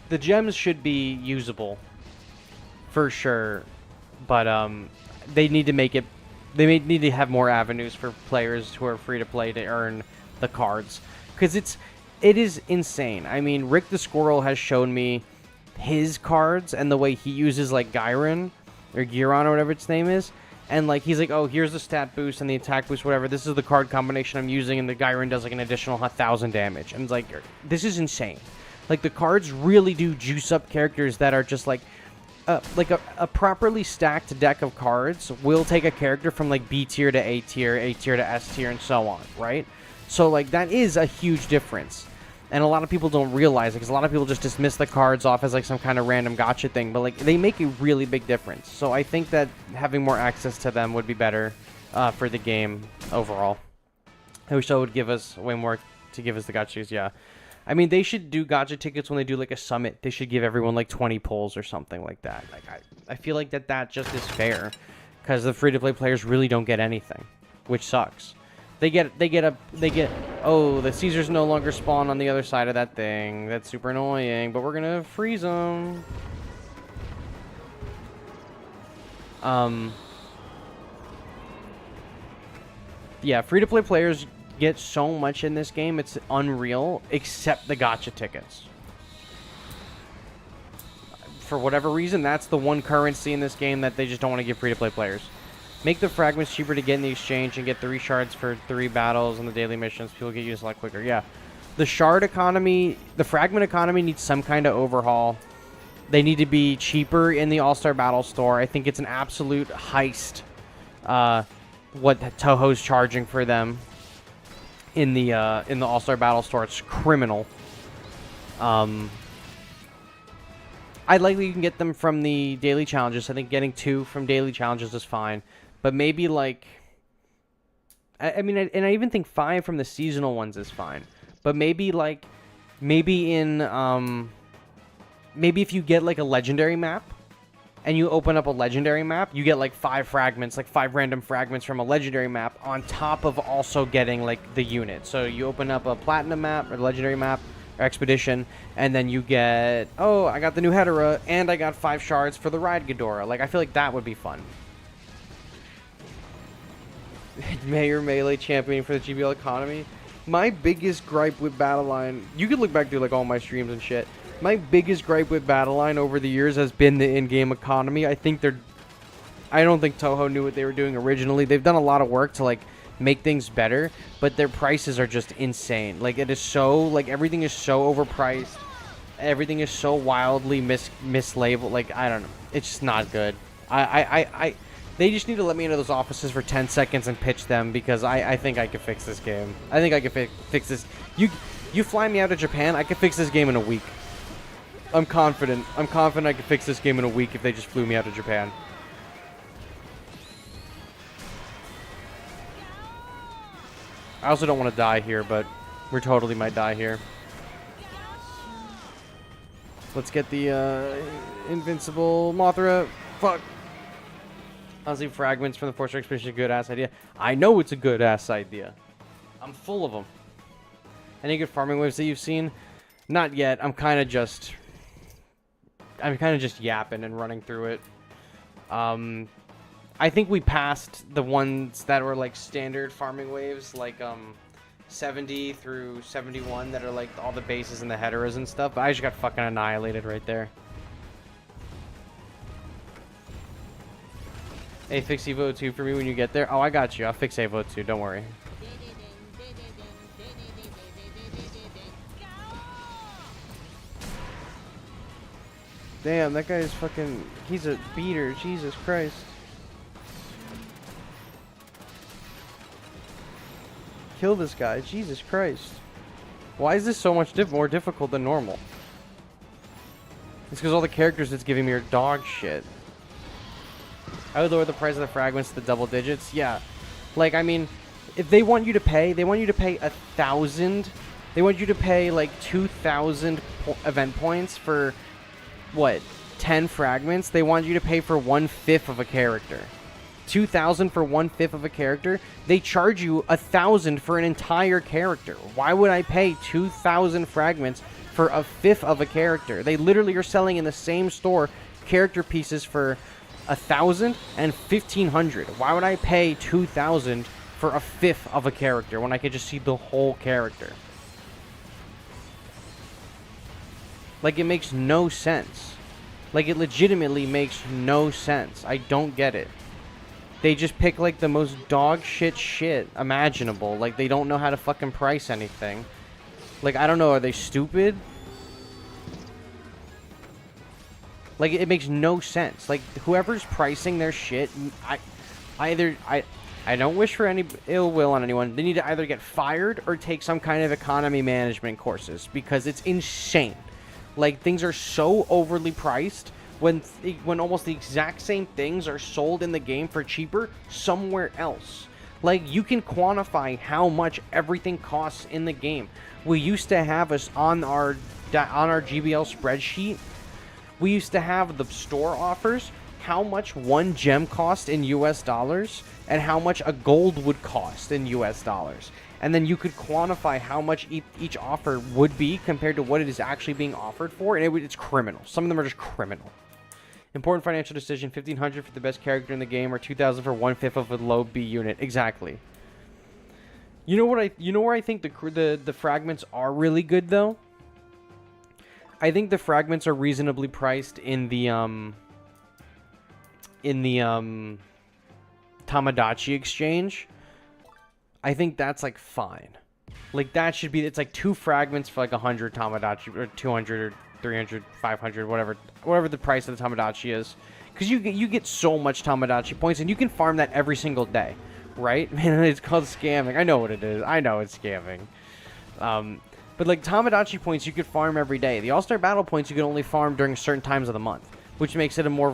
S1: The gems should be usable, for sure, but they need to make it. They need to have more avenues for players who are free-to-play to earn the cards, because it is insane. I mean, Rick the Squirrel has shown me his cards and the way he uses like Gyron or Giron or whatever its name is, and like he's like, oh, here's the stat boost and the attack boost, whatever, this is the card combination I'm using, and the Gyron does like an additional 1,000 damage, and it's like, this is insane. Like, the cards really do juice up characters that are just like a properly stacked deck of cards will take a character from like B tier to A tier to S tier, and so on, right? So like that is a huge difference. And a lot of people don't realize it, because a lot of people just dismiss the cards off as like some kind of random gotcha thing, but like they make a really big difference. So I think that having more access to them would be better for the game overall. I wish that would give us way more to give us the gotchas, yeah. I mean, they should do gotcha tickets when they do like a summit. They should give everyone like 20 pulls or something like that. Like I feel like that just is fair, because the free-to-play players really don't get anything, which sucks. They get oh, the Caesars no longer spawn on the other side of that thing. That's super annoying, but we're gonna freeze them. Yeah, free-to-play players get so much in this game, it's unreal, except the gotcha tickets. For whatever reason, that's the one currency in this game that they just don't want to give free-to-play players. Make the fragments cheaper to get in the exchange and get 3 shards for 3 battles on the daily missions. People get used a lot quicker. Yeah. The shard economy, the fragment economy needs some kind of overhaul. They need to be cheaper in the All-Star Battle Store. I think it's an absolute heist what Toho's charging for them in the All-Star Battle Store. It's criminal. I like that you can get them from the daily challenges. I think getting 2 from daily challenges is fine. But maybe like, I mean, and I even think 5 from the seasonal ones is fine. But maybe like, maybe if you get like a legendary map, and you open up a legendary map, you get like 5 fragments, like 5 random fragments from a legendary map on top of also getting like the unit. So you open up a platinum map or legendary map or expedition, and then you get, oh, I got the new Hedera and I got 5 shards for the Ride Ghidorah. Like, I feel like that would be fun. Mayor Melee championing for the GBL economy. My biggest gripe with Battleline, you could look back through like all my streams and shit. My biggest gripe with Battleline over the years has been the in-game economy. I don't think Toho knew what they were doing originally. They've done a lot of work to like make things better, but their prices are just insane. Like, it is so, like, everything is so overpriced. Everything is so wildly mislabeled. Like, I don't know. It's just not good. They just need to let me into those offices for 10 seconds and pitch them, because I think I could fix this game. I think I could fix this. You fly me out to Japan, I could fix this game in a week. I'm confident. I'm confident I could fix this game in a week if they just flew me out to Japan. I also don't want to die here, but we totally might die here. Let's get the invincible Mothra. Fuck. Honestly, fragments from the Force Expedition is a good-ass idea. I know it's a good-ass idea. I'm full of them. Any good farming waves that you've seen? Not yet. I'm kind of just yapping and running through it. I think we passed the ones that were like standard farming waves, like 70 through 71, that are like all the bases and the Heteras and stuff. But I just got fucking annihilated right there. Hey, fix Evo 2 for me when you get there. Oh, I got you. I'll fix Evo 2. Don't worry. Damn, that guy is fucking... He's a beater. Jesus Christ. Kill this guy. Jesus Christ. Why is this so much more difficult than normal? It's because all the characters it's giving me are dog shit. I would lower the price of the fragments to the double digits. Yeah. Like, I mean, if they want you to pay, they want you to pay 1,000. They want you to pay like 2,000 event points for, what, 10 fragments? They want you to pay for 1/5 of a character. 2,000 for 1/5 of a character? They charge you 1,000 for an entire character. Why would I pay 2,000 fragments for 1/5 of a character? They literally are selling in the same store character pieces for 1,000 and 1,500. Why would I pay 2,000 for 1/5 of a character when I could just see the whole character? Like, it makes no sense. Like, it legitimately makes no sense. I don't get it. They just pick like the most dog shit imaginable. Like, they don't know how to fucking price anything. Like, I don't know, are they stupid? Like, it makes no sense. Like, whoever's pricing their shit, I don't wish for any ill will on anyone. They need to either get fired or take some kind of economy management courses, because it's insane. Like, things are so overly priced when almost the exact same things are sold in the game for cheaper somewhere else. Like, you can quantify how much everything costs in the game. We used to have us on our GBL spreadsheet. We used to have the store offers, how much one gem cost in US dollars, and how much a gold would cost in US dollars. And then you could quantify how much each offer would be compared to what it is actually being offered for, and it's criminal. Some of them are just criminal. Important financial decision, 1,500 for the best character in the game, or 2,000 for 1/5 of a low B unit. Exactly. You know where I think the fragments are really good, though? I think the fragments are reasonably priced in the Tamagotchi exchange. I think that's like fine. Like, that should be, it's like 2 fragments for like 100 Tamagotchi, or 200 or 300, 500, whatever the price of the Tamagotchi is. Because you get so much Tamagotchi points, and you can farm that every single day, right? Man, it's called scamming. I know what it is. I know it's scamming. But like, Tamagotchi points you could farm every day. The All-Star Battle points you can only farm during certain times of the month, which makes it a more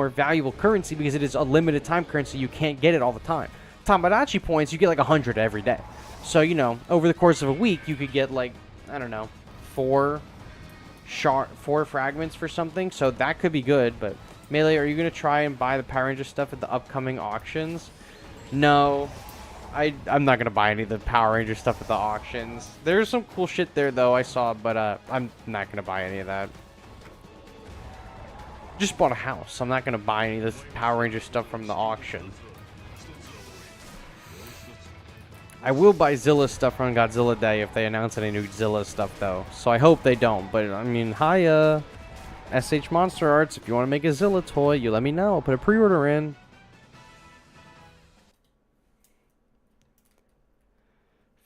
S1: valuable currency, because it is a limited time currency. You can't get it all the time. Tamagotchi points, you get like 100 every day. So, you know, over the course of a week, you could get like, I don't know, 4 4 fragments for something, so that could be good. But Melee, are you gonna try and buy the Power Ranger stuff at the upcoming auctions? No, I'm not gonna buy any of the Power Ranger stuff at the auctions. There's some cool shit there though I saw, but I'm not gonna buy any of that. Just bought a house. I'm not gonna buy any of this Power Ranger stuff from the auction. I will buy Zilla stuff on Godzilla Day if they announce any new Zilla stuff, though. So I hope they don't. But, I mean, hi, SH Monster Arts. If you want to make a Zilla toy, you let me know. I'll put a pre-order in.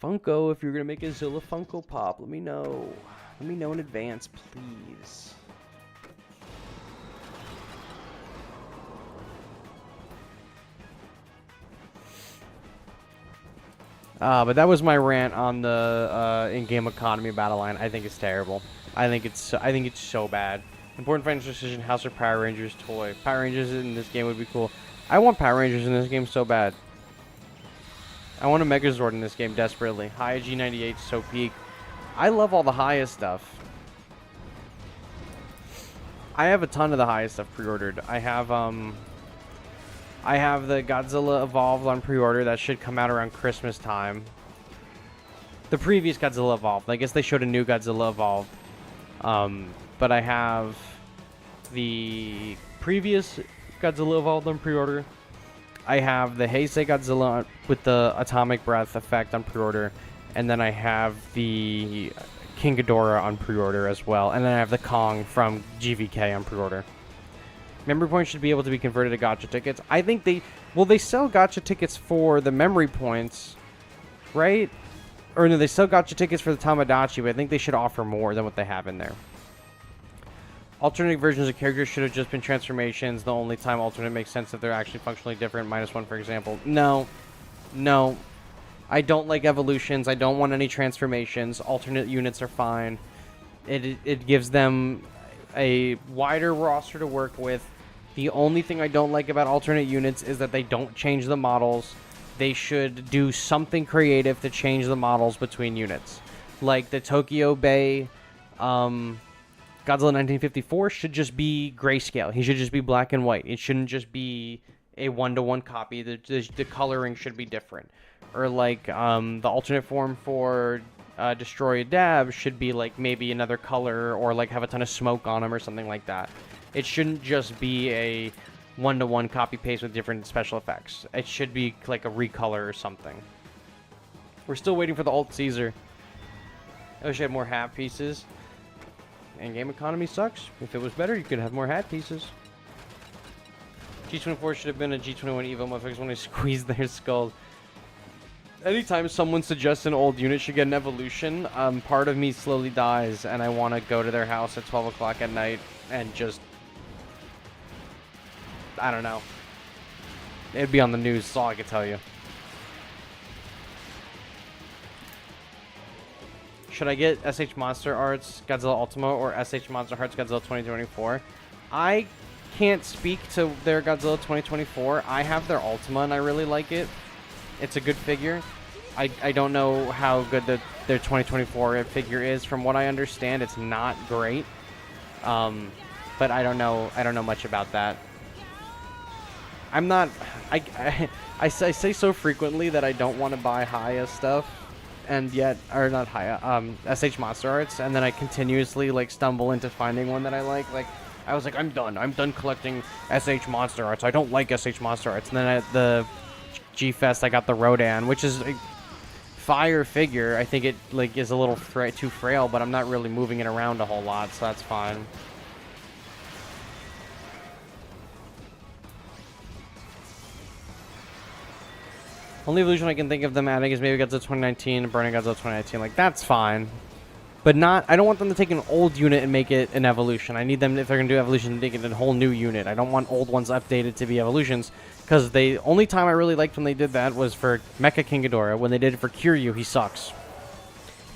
S1: Funko, if you're going to make a Zilla Funko Pop, let me know. Let me know in advance, please. But that was my rant on the in-game economy battle line. I think it's terrible. I think it's so bad. Important financial decision: House or Power Rangers toy. Power Rangers in this game would be cool. I want Power Rangers in this game so bad. I want a Megazord in this game desperately. Haya G98 so peak. I love all the Haya stuff. I have a ton of the Haya stuff pre-ordered. I have the Godzilla Evolved on pre-order. That should come out around Christmas time. The previous Godzilla Evolved. I guess they showed a new Godzilla Evolved. But I have the previous Godzilla Evolved on pre-order. I have the Heisei Godzilla with the Atomic Breath effect on pre-order. And then I have the King Ghidorah on pre-order as well. And then I have the Kong from GVK on pre-order. Memory points should be able to be converted to gacha tickets. I think they sell gacha tickets for the memory points, right? Or no, they sell gacha tickets for the Tamagotchi, but I think they should offer more than what they have in there. Alternate versions of characters should have just been transformations. The only time alternate makes sense if they're actually functionally different. -1, for example. No. I don't like evolutions. I don't want any transformations. Alternate units are fine. It gives them a wider roster to work with. The only thing I don't like about alternate units is that they don't change the models. They should do something creative to change the models between units. Like the Tokyo Bay Godzilla 1954 should just be grayscale. He should just be black and white. It shouldn't just be a 1-to-1 copy. The coloring should be different. Or like the alternate form for Destroy a Dab should be like maybe another color, or like have a ton of smoke on him or something like that. It shouldn't just be a 1-to-1 copy paste with different special effects. It should be like a recolor or something. We're still waiting for the Alt Caesar. I wish I had more hat pieces. And game economy sucks. If it was better, you could have more hat pieces. G24 should have been a G21 Evo. Motherfuckers want to squeeze their skull. Anytime someone suggests an old unit should get an evolution, part of me slowly dies, and I want to go to their house at 12 o'clock at night and just... I don't know. It'd be on the news, that's all I could tell you. Should I get SH Monster Arts Godzilla Ultima or SH Monster Hearts Godzilla 2024? I can't speak to their Godzilla 2024. I have their Ultima and I really like it. It's a good figure. I don't know how good their 2024 figure is. From what I understand, it's not great. But I don't know much about that. I'm not... I say so frequently that I don't want to buy Haya stuff. And yet... Or not Haya. SH Monster Arts. And then I continuously, like, stumble into finding one that I like. Like, I was like, I'm done collecting SH Monster Arts. I don't like SH Monster Arts. And then at the G-Fest, I got the Rodan, which is a fire figure. I think it, like, is a little too frail, but I'm not really moving it around a whole lot, so that's fine. Only evolution I can think of them adding is maybe Godzilla 2019 and Burning Godzilla 2019. Like, that's fine. But not... I don't want them to take an old unit and make it an evolution. I need them, if they're going to do evolution, to make it a whole new unit. I don't want old ones updated to be evolutions. Because the only time I really liked when they did that was for Mecha King Ghidorah. When they did it for Kiryu, he sucks.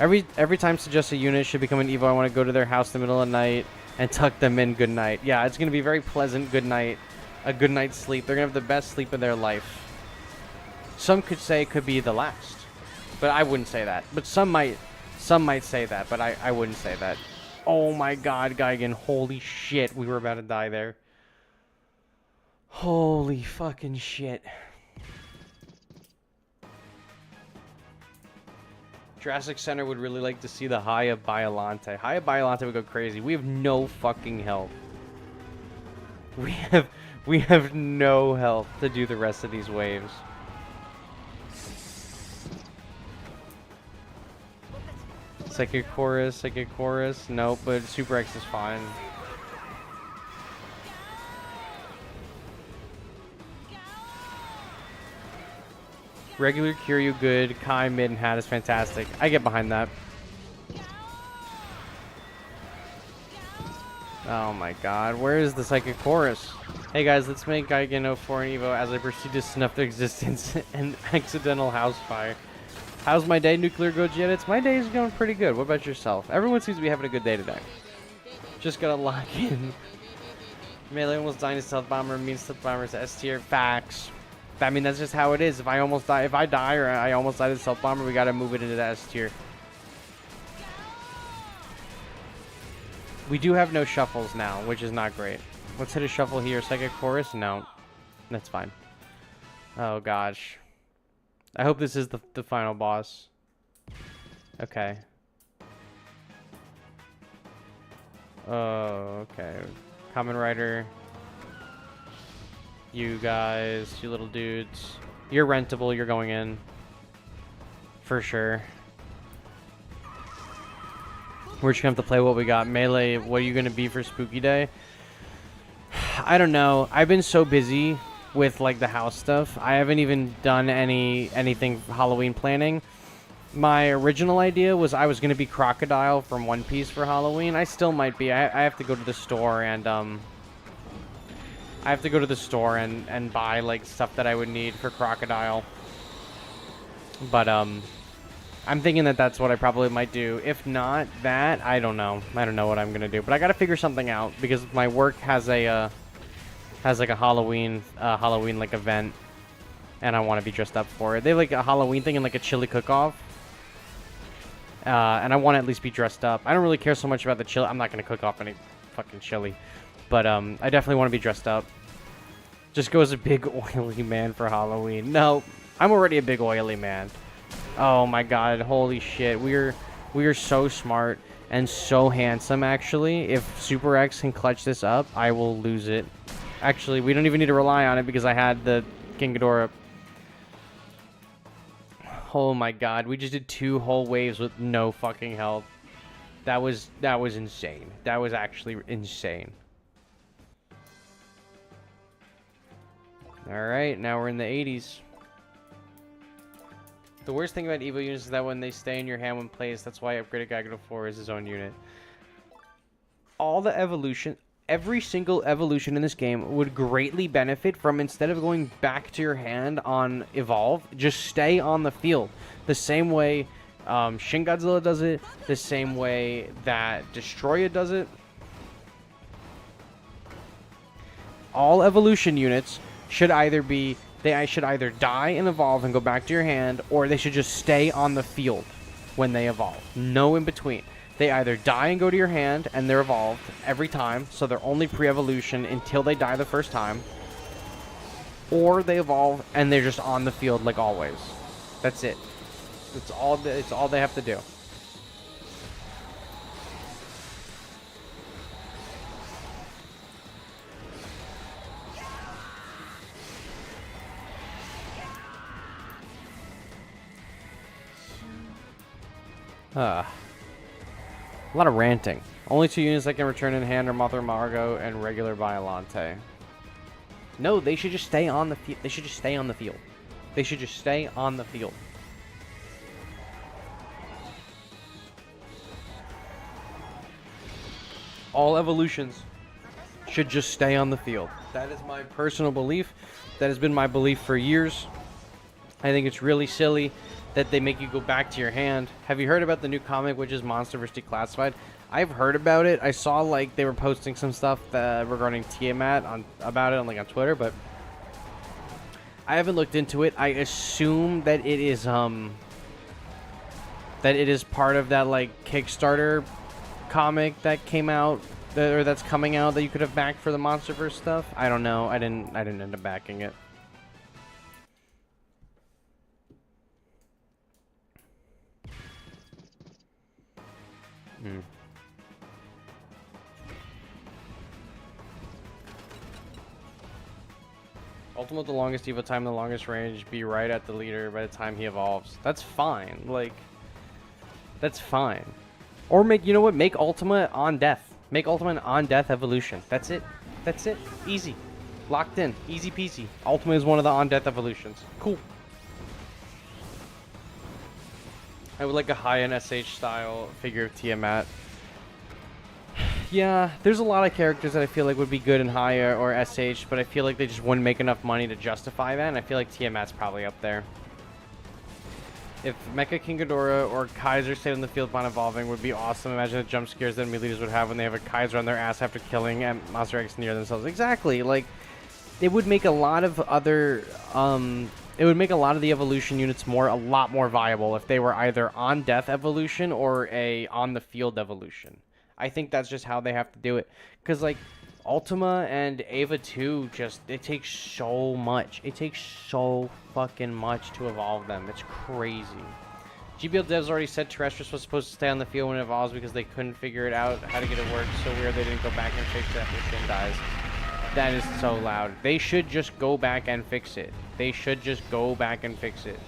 S1: Every time suggest a unit should become an Evo, I want to go to their house in the middle of the night and tuck them in good night. Yeah, it's going to be a very pleasant good night. A good night's sleep. They're going to have the best sleep of their life. Some could say it could be the last. But I wouldn't say that. But some might say that, but I wouldn't say that. Oh my god, Geigen. Holy shit. We were about to die there. Holy fucking shit. Jurassic Center would really like to see the Haya Biolante. Haya Biolante would go crazy. We have no fucking health. We have no health to do the rest of these waves. Psychic Chorus. Nope, but Super X is fine. Regular Kiryu good, Kai mid and Hat is fantastic. I get behind that. Oh my god, where is the Psychic Chorus? Hey guys, let's make Geigen 04 and Evo as I proceed to snuff their existence and accidental house fire. How's my day, Nuclear Godzilla? My day is going pretty good. What about yourself? Everyone seems to be having a good day today. Just gotta lock in. Melee almost dying to Stealth Bomber means Stealth Bomber is S tier. Facts. I mean, that's just how it is. If I die or I almost die to Stealth Bomber, we gotta move it into the S tier. We do have no shuffles now, which is not great. Let's hit a shuffle here. Psychic Chorus? No. That's fine. Oh, gosh. I hope this is the final boss. Okay. Oh, okay. Kamen Rider. You guys, you little dudes. You're rentable, you're going in. For sure. We're just gonna have to play what we got. Melee, what are you gonna be for Spooky Day? I don't know. I've been so busy with like the house stuff. I haven't even done anything Halloween planning. My original idea was I was gonna be Crocodile from One Piece for Halloween. I still might be. I have to go to the store and and buy like stuff that I would need for Crocodile. But I'm thinking that that's what I probably might do. If not that, I don't know. I don't know what I'm gonna do. But I gotta figure something out because my work has a like a Halloween like event, and I want to be dressed up for it. They have like a Halloween thing and like a chili cook-off. And I want to at least be dressed up. I don't really care so much about the chili. I'm not gonna cook off any fucking chili. But I definitely want to be dressed up. Just go as a big oily man for Halloween. No, I'm already a big oily man. Oh my god, holy shit. We are so smart and so handsome, actually. If Super X can clutch this up, I will lose it. Actually, we don't even need to rely on it because I had the King Ghidorah. Oh my god, we just did 2 whole waves with no fucking health. That was insane. That was actually insane. Alright, now we're in the 80s. The worst thing about Evo units is that when they stay in your hand when placed, that's why I upgraded Geiger 4 as his own unit. All the evolution, every single evolution in this game would greatly benefit from, instead of going back to your hand on Evolve, just stay on the field. The same way Shin Godzilla does it, the same way that Destroya does it. All evolution units should either be, they should either die and evolve and go back to your hand, or they should just stay on the field when they evolve. No in between. They either die and go to your hand and they're evolved every time, so they're only pre-evolution until they die the first time, or they evolve and they're just on the field like always. That's it. It's all they have to do. A lot of ranting. Only 2 units that can return in hand are Mother Margot and regular Biolante. No, they should just stay on the field. They should just stay on the field. They should just stay on the field. All evolutions should just stay on the field. That is my personal belief. That has been my belief for years. I think it's really silly that they make you go back to your hand. Have you heard about the new comic, which is Monster vs. Declassified? I've heard about it. I saw like they were posting some stuff regarding Tiamat about it on Twitter, but I haven't looked into it. I assume that it is part of that like Kickstarter comic that came out, or that's coming out, that you could have backed for the MonsterVerse stuff? I don't know. I didn't end up backing it. Ultimate the longest Evo time, the longest range, be right at the leader by the time he evolves. That's fine. Like, that's fine. Or make, you know what? Make Ultima on death. Make Ultima an on death evolution. That's it. That's it. Easy. Locked in. Easy peasy. Ultima is one of the on death evolutions. Cool. I would like a high-end SH style figure of Tiamat. Yeah, there's a lot of characters that I feel like would be good in higher or SH, but I feel like they just wouldn't make enough money to justify that, and I feel like Tiamat's probably up there. If Mecha King Ghidorah or Kaiser stayed on the field upon evolving, would be awesome. Imagine the jump scares that enemy leaders would have when they have a Kaiser on their ass after killing Monster X near themselves. Exactly, like, it would make a lot of other, it would make a lot of the evolution units a lot more viable if they were either on death evolution or a on the field evolution. I think that's just how they have to do it. Because, like, Ultima and Ava 2 just, it takes so much. It takes so fucking much to evolve them. It's crazy. GBL devs already said Terrestrius was supposed to stay on the field when it evolves because they couldn't figure it out, how to get it work. So weird they didn't go back and fix it after Shin dies. That is so loud. They should just go back and fix it. They should just go back and fix it.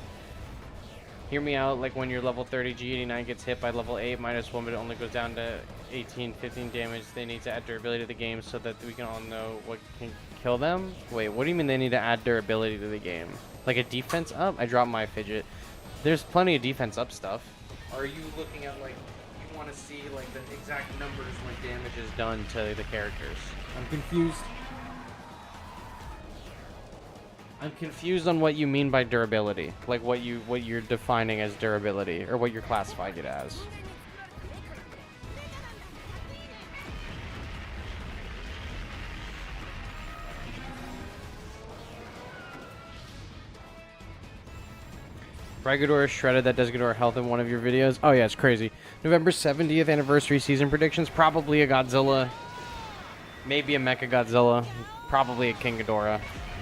S1: Hear me out, like when your level 30 G89 gets hit by level 8 -1, but it only goes down to 18, 15 damage. They need to add durability to the game so that we can all know what can kill them. Wait, what do you mean they need to add durability to the game? Like a defense up? I dropped my fidget. There's plenty of defense up stuff. Are you looking at, like, you want to see, like, the exact numbers when damage is done to the characters? I'm confused. I'm confused on what you mean by durability. Like what you're defining as durability, or what you're classifying it as. Ghidorah shredded that does Ghidorah health in one of your videos. Oh yeah, it's crazy. November 70th anniversary season predictions. Probably a Godzilla. Maybe a Mecha Godzilla. Probably a King Ghidorah.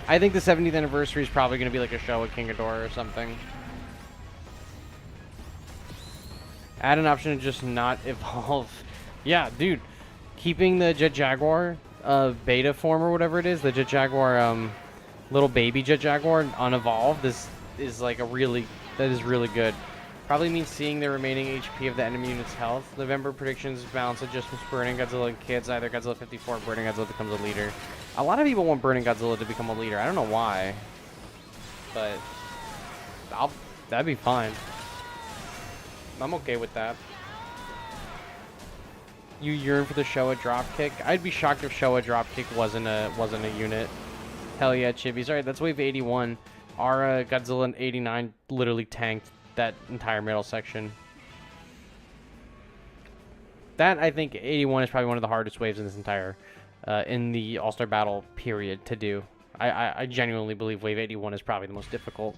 S1: I think the 70th anniversary is probably going to be like a show with King Ghidorah or something. Add an option to just not evolve. Yeah, dude. Keeping the Jet Jaguar beta form or whatever it is, the Jet Jaguar little baby Jet Jaguar unevolved is like a really, that is really good. Probably means seeing the remaining HP of the enemy unit's health. November predictions balance adjustments Burning Godzilla and kids. Either Godzilla 54 or Burning Godzilla becomes a leader. A lot of people want Burning Godzilla to become a leader. I don't know why, but that'd be fine. I'm okay with that. You yearn for the Showa dropkick? I'd be shocked if Showa dropkick wasn't a unit. Hell yeah, Chibi's. Alright, that's wave 81. Our Godzilla in 89 literally tanked that entire middle section. That, I think, 81 is probably one of the hardest waves in this entire, in the All-Star Battle period to do. I genuinely believe wave 81 is probably the most difficult.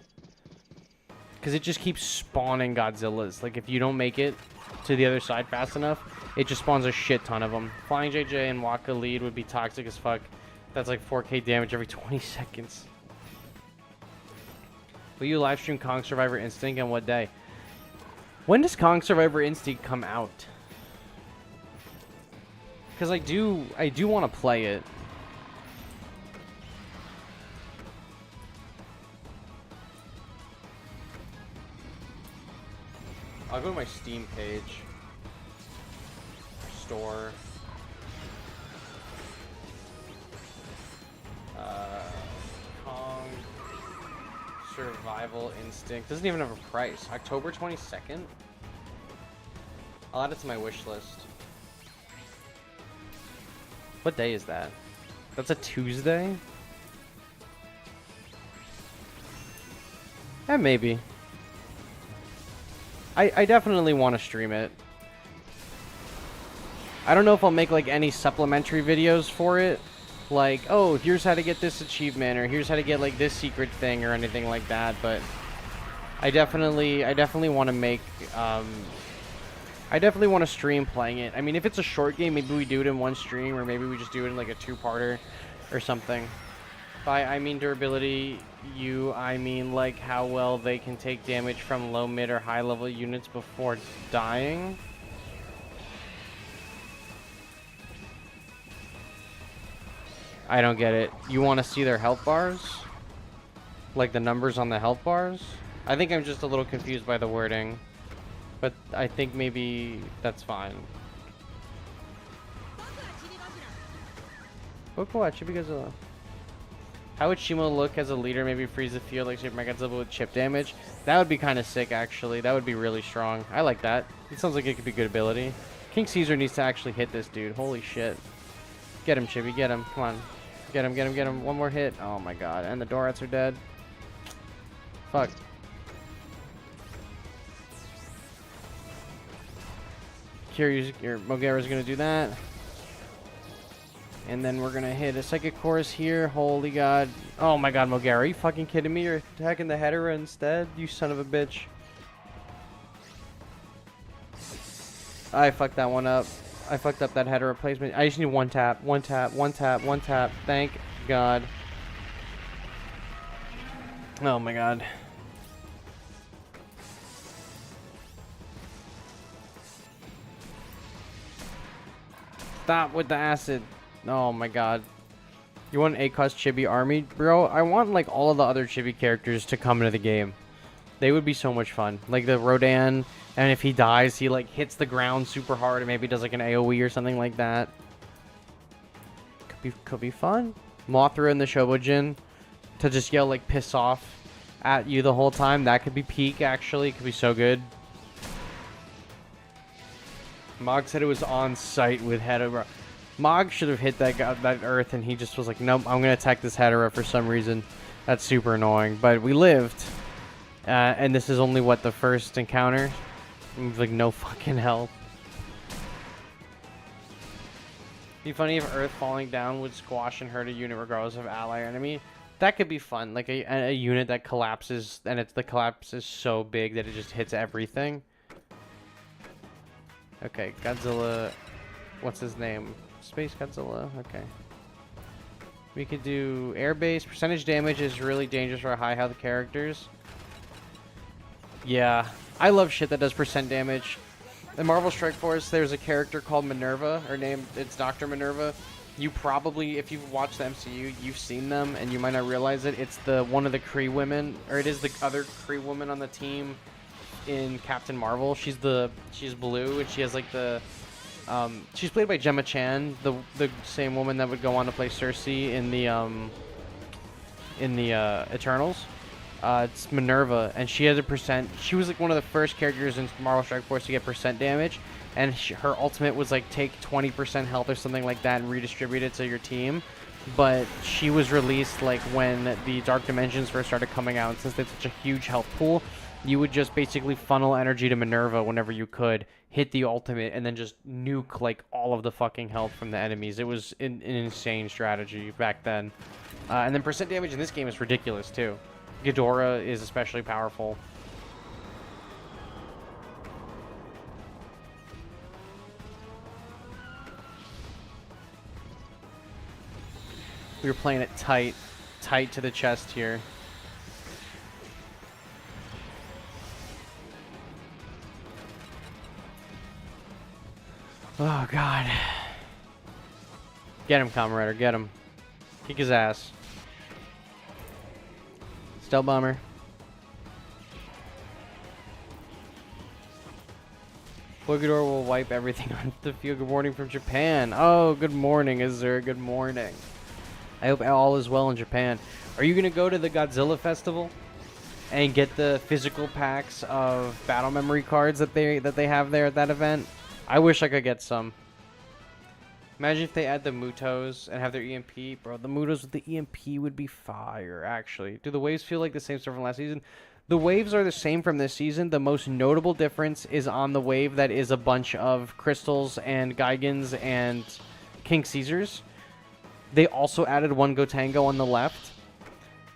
S1: Because it just keeps spawning Godzillas. Like, if you don't make it to the other side fast enough, it just spawns a shit ton of them. Flying JJ and Waka lead would be toxic as fuck. That's like 4k damage every 20 seconds. Will you live stream Kong Survivor Instinct and what day? When does Kong Survivor Instinct come out? Because I do want to play it. I'll go to my Steam page. Store. Kong Survival Instinct. Doesn't even have a price. October 22nd? I'll add it to my wish list. What day is that? That's a Tuesday? Yeah, maybe. I definitely want to stream it. I don't know if I'll make like any supplementary videos for it. Like, oh, here's how to get this achievement, or here's how to get like this secret thing, or anything like that, but I definitely want to make I definitely want to stream playing it. I mean, if it's a short game, maybe we do it in one stream, or maybe we just do it in like a two-parter or something. By I mean durability, I mean like how well they can take damage from low, mid, or high level units before dying. I don't get it. You want to see their health bars? Like the numbers on the health bars? I think I'm just a little confused by the wording. But I think maybe that's fine. Godzilla, Chibi Godzilla. How would Shimo look as a leader? Maybe freeze the field like Super Mega Godzilla with chip damage? That would be kind of sick, actually. That would be really strong. I like that. It sounds like it could be good ability. King Caesar needs to actually hit this dude. Holy shit. Get him, Chibi. Get him. Come on. Get him, get him, get him. One more hit. Oh my god. And the Dorats are dead. Fuck. Your Mogera's gonna do that. And then we're gonna hit a Psychic Chorus here. Holy god. Oh my god, Mogera. Are you fucking kidding me? You're attacking the Hedera instead? You son of a bitch. I fucked that one up. I fucked up that Hedera placement. I just need one tap. One tap. One tap. One tap. Thank god. Oh my god. Stop with the acid. Oh my god. You want an A-cost Chibi army? Bro, I want like all of the other Chibi characters to come into the game. They would be so much fun. Like the Rodan, and if he dies, he like hits the ground super hard and maybe does like an AoE or something like that. Could be fun. Mothra and the Shobojin to just yell like piss off at you the whole time. That could be peak actually. It could be so good. Mog said it was on site with Hedera. Mog should have hit that earth, and he just was like, nope, I'm going to attack this Hedera for some reason. That's super annoying. But we lived. And this is only, what, the first encounter? With, like, no fucking health. It'd be funny if Earth falling down would squash and hurt a unit regardless of ally or enemy. That could be fun. Like, a unit that collapses, and the collapse is so big that it just hits everything. Okay, Godzilla. What's his name? Space Godzilla. Okay. We could do airbase. Percentage damage is really dangerous for high health characters. Yeah. I love shit that does percent damage. In Marvel Strike Force, there's a character called Minerva. Her name, it's Dr. Minerva. You probably, if you've watched the MCU, you've seen them, and you might not realize it. It's the one of the Kree women, or it is the other Kree woman on the team in Captain Marvel. She's blue, and she has like the she's played by Gemma Chan, the same woman that would go on to play Cersei in the Eternals. It's Minerva, and she has a percent. She was like one of the first characters in Marvel Strike Force to get percent damage, and her ultimate was like take 20% health or something like that and redistribute it to your team. But she was released like when the Dark Dimensions first started coming out, and since they have such a huge health pool, you would just basically funnel energy to Minerva whenever you could, hit the ultimate, and then just nuke like all of the fucking health from the enemies. It was an insane strategy back then. And then percent damage in this game is ridiculous too. Ghidorah is especially powerful. We were playing it tight to the chest here. Oh, God. Get him, Kamen Rider. Get him. Kick his ass. Stealth Bomber. Bogador will wipe everything on the field. Good morning from Japan. Oh, good morning, Azur. Good morning. I hope all is well in Japan. Are you going to go to the Godzilla Festival and get the physical packs of battle memory cards that they have there at that event? I wish I could get some. Imagine if they add the Mutos and have their EMP. Bro, the Mutos with the EMP would be fire, actually. Do the waves feel like the same stuff from last season? The waves are the same from this season. The most notable difference is on the wave that is a bunch of Crystals and Gigands and King Caesars. They also added one Gotengo on the left.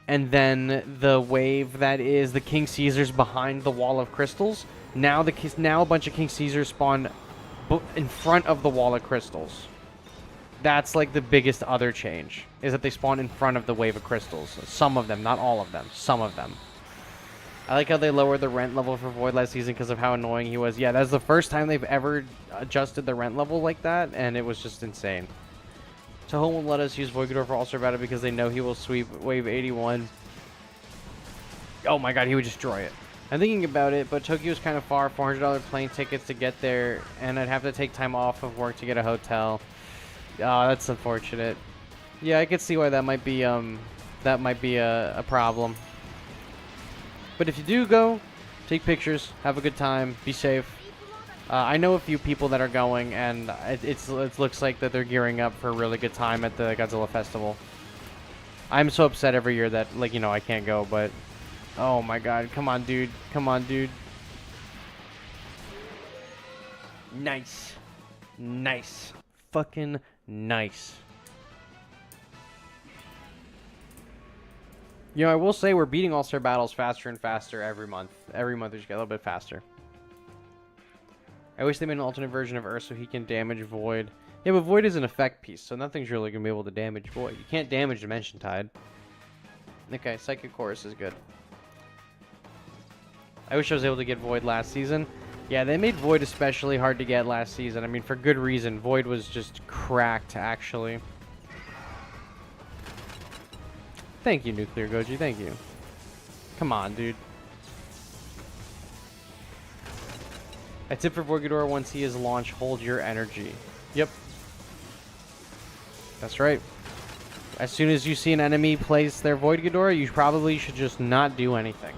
S1: and then the wave that is the King Caesars behind the wall of crystals. Now a bunch of King Caesars spawn in front of the wall of crystals. That's like the biggest other change, is that they spawn in front of the wave of crystals. Some of them, not all of them. Some of them. I like how they lowered the rent level for Void last season because of how annoying he was. Yeah, that's the first time they've ever adjusted the rent level like that, and it was just insane. Toho won't let us use Void Ghidorah for All-Star Battle because they know he will sweep Wave 81. Oh my god, he would destroy it. I'm thinking about it, but Tokyo's kind of far. $400 plane tickets to get there, and I'd have to take time off of work to get a hotel. Oh, that's unfortunate. Yeah, I could see why that might be a problem. But if you do go, take pictures, have a good time, be safe. I know a few people that are going, and it looks like that they're gearing up for a really good time at the Godzilla Festival. I'm so upset every year that, like, you know, I can't go, but... Oh my god, come on, dude. Come on, dude. Nice. Nice. Fucking nice. You know, I will say we're beating All-Star Battles faster and faster every month. Every month we just get a little bit faster. I wish they made an alternate version of Earth so he can damage Void. Yeah, but Void is an effect piece, so nothing's really going to be able to damage Void. You can't damage Dimension Tide. Okay, Psychic Chorus is good. I wish I was able to get Void last season. Yeah, they made Void especially hard to get last season. I mean, for good reason. Void was just cracked, actually. Thank you, Nuclear Goji. Thank you. Come on, dude. A tip for Void Ghidorah: once he is launched, hold your energy. Yep. That's right. As soon as you see an enemy place their Void Ghidorah, you probably should just not do anything.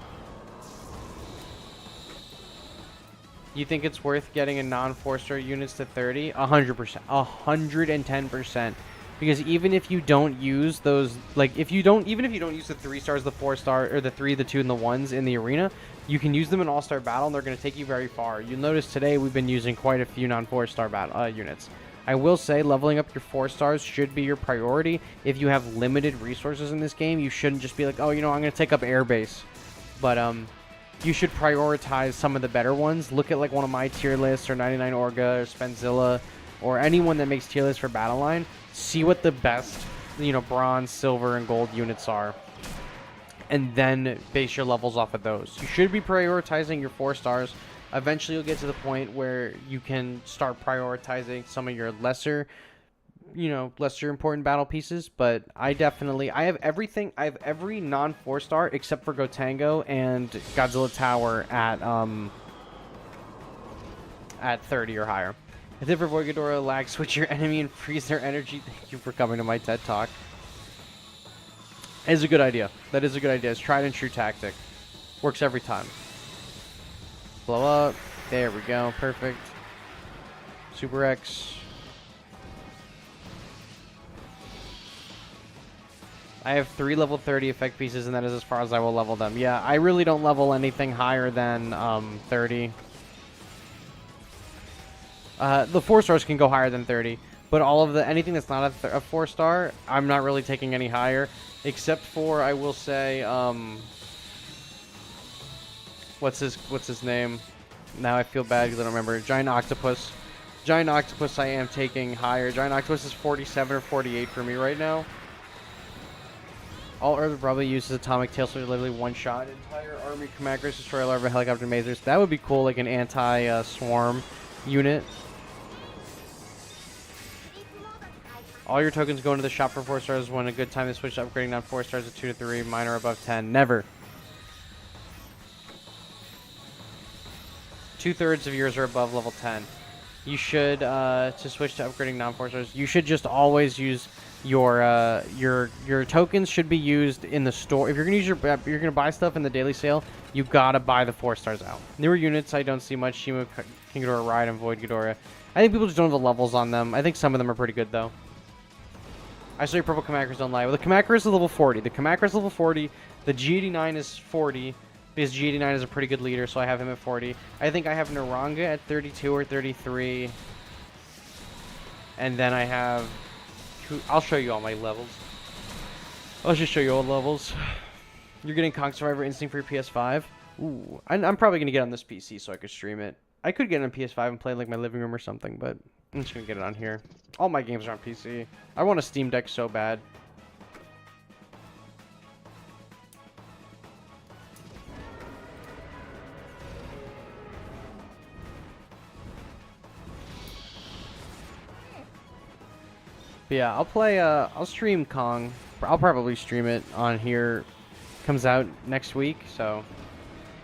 S1: You think it's worth getting a non-4-star units to 30? 100%. 110%. Because even if you don't use those, like, even if you don't use the 3 stars, the 4 star, or the 3, the 2, and the 1s in the arena, you can use them in All-Star Battle, and they're going to take you very far. You'll notice today we've been using quite a few non-4-star battle units. I will say leveling up your 4 stars should be your priority. If you have limited resources in this game, you shouldn't just be like, oh, you know, I'm going to take up Airbase. But, you should prioritize some of the better ones. Look at like one of my tier lists, or 99 Orga, or Spenzilla, or anyone that makes tier lists for Battle Line. See what the best, you know, bronze, silver, and gold units are, and then base your levels off of those. You should be prioritizing your 4 stars. Eventually, you'll get to the point where you can start prioritizing some of your lesser, you know, lesser important battle pieces. But I have everything. I have every non 4-star except for Gotengo and Godzilla Tower at 30 or higher. I think for Void Ghidorah, lag switch your enemy and freeze their energy. Thank you for coming to my TED Talk. That is a good idea. That is a good idea. It's tried and true tactic. Works every time. Blow up. There we go. Perfect. Super X. I have 3 level 30 effect pieces, and that is as far as I will level them. Yeah, I really don't level anything higher than 30. The 4 stars can go higher than 30, but all of anything that's not a 4 star, I'm not really taking any higher, except for, I will say, what's his name? Now I feel bad because I don't remember. Giant Octopus. Giant Octopus I am taking higher. Giant Octopus is 47 or 48 for me right now. All Earth probably uses Atomic Tail, so literally one-shot entire army Kamagras, destroy larva, helicopter, masers. That would be cool, like an anti-swarm unit. All your tokens go into the shop for 4 stars when a good time to switch to upgrading not 4 stars to 2 to 3, mine are above 10. Never. 2/3 of yours are above level 10. You should, to switch to upgrading non-4 stars, you should just always use your tokens should be used in the store. If you're gonna use you're gonna buy stuff in the daily sale, you gotta buy the 4 stars out. Newer units I don't see much. Shima, King Ghidorah, Ride, and Void Ghidorah. I think people just don't have the levels on them. I think some of them are pretty good though. I saw your purple Kamagras don't lie. Well, the Kamagras is level 40. The Kamagras is level 40. The G89 is 40 because G89 is a pretty good leader, so I have him at 40. I think I have Naranga at 32 or 33, and then I have. I'll show you all my levels. I'll just show you all levels. You're getting Kong Survivor Instinct for your PS5? Ooh, I'm probably gonna get on this PC so I could stream it. I could get on PS5 and play in, like, my living room or something, but I'm just gonna get it on here. All my games are on PC. I want a Steam Deck so bad. But yeah, I'll stream Kong. I'll probably stream it on here. Comes out next week, so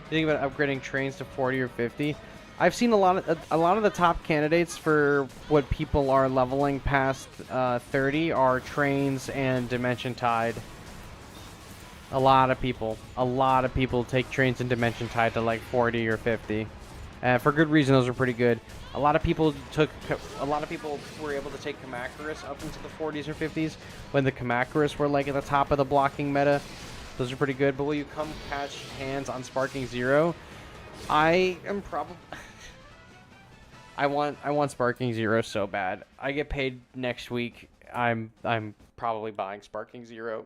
S1: think about upgrading trains to 40 or 50. I've seen a lot of the top candidates for what people are leveling past 30 are trains and Dimension Tide. A lot of people take trains and Dimension Tide to like 40 or 50. For good reason, those are pretty good. A lot of people were able to take Kamacuras up into the 40s or 50s when the Kamacuras were like at the top of the blocking meta. Those are pretty good. But will you come catch hands on Sparking Zero? I am probably. I want Sparking Zero so bad. I get paid next week. I'm probably buying Sparking Zero.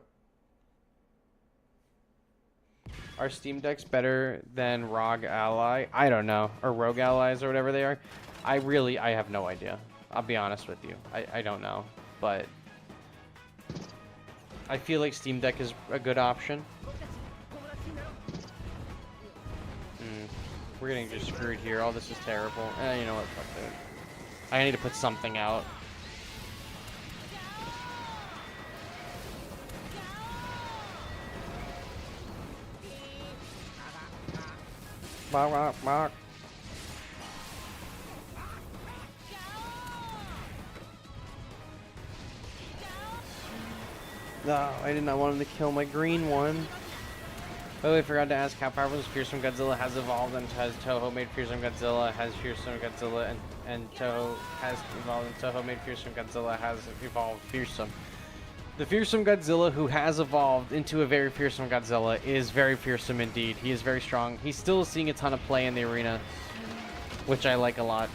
S1: Are Steam Decks better than ROG Ally? I don't know. Or Rogue Allies or whatever they are. I have no idea. I'll be honest with you. I don't know. But I feel like Steam Deck is a good option. We're getting just screwed here. All this is terrible. You know what? Fuck it. I need to put something out. Bark, bark, bark. No, I did not want him to kill my green one. By the way, I forgot to ask how powerful Fearsome Godzilla has evolved and has Toho made Fearsome Godzilla, has Fearsome Godzilla, and Toho has evolved and Toho made Fearsome Godzilla, has evolved Fearsome. The Fearsome Godzilla who has evolved into a very fearsome Godzilla is very fearsome indeed. He is very strong. He's still seeing a ton of play in the arena, which I like a lot.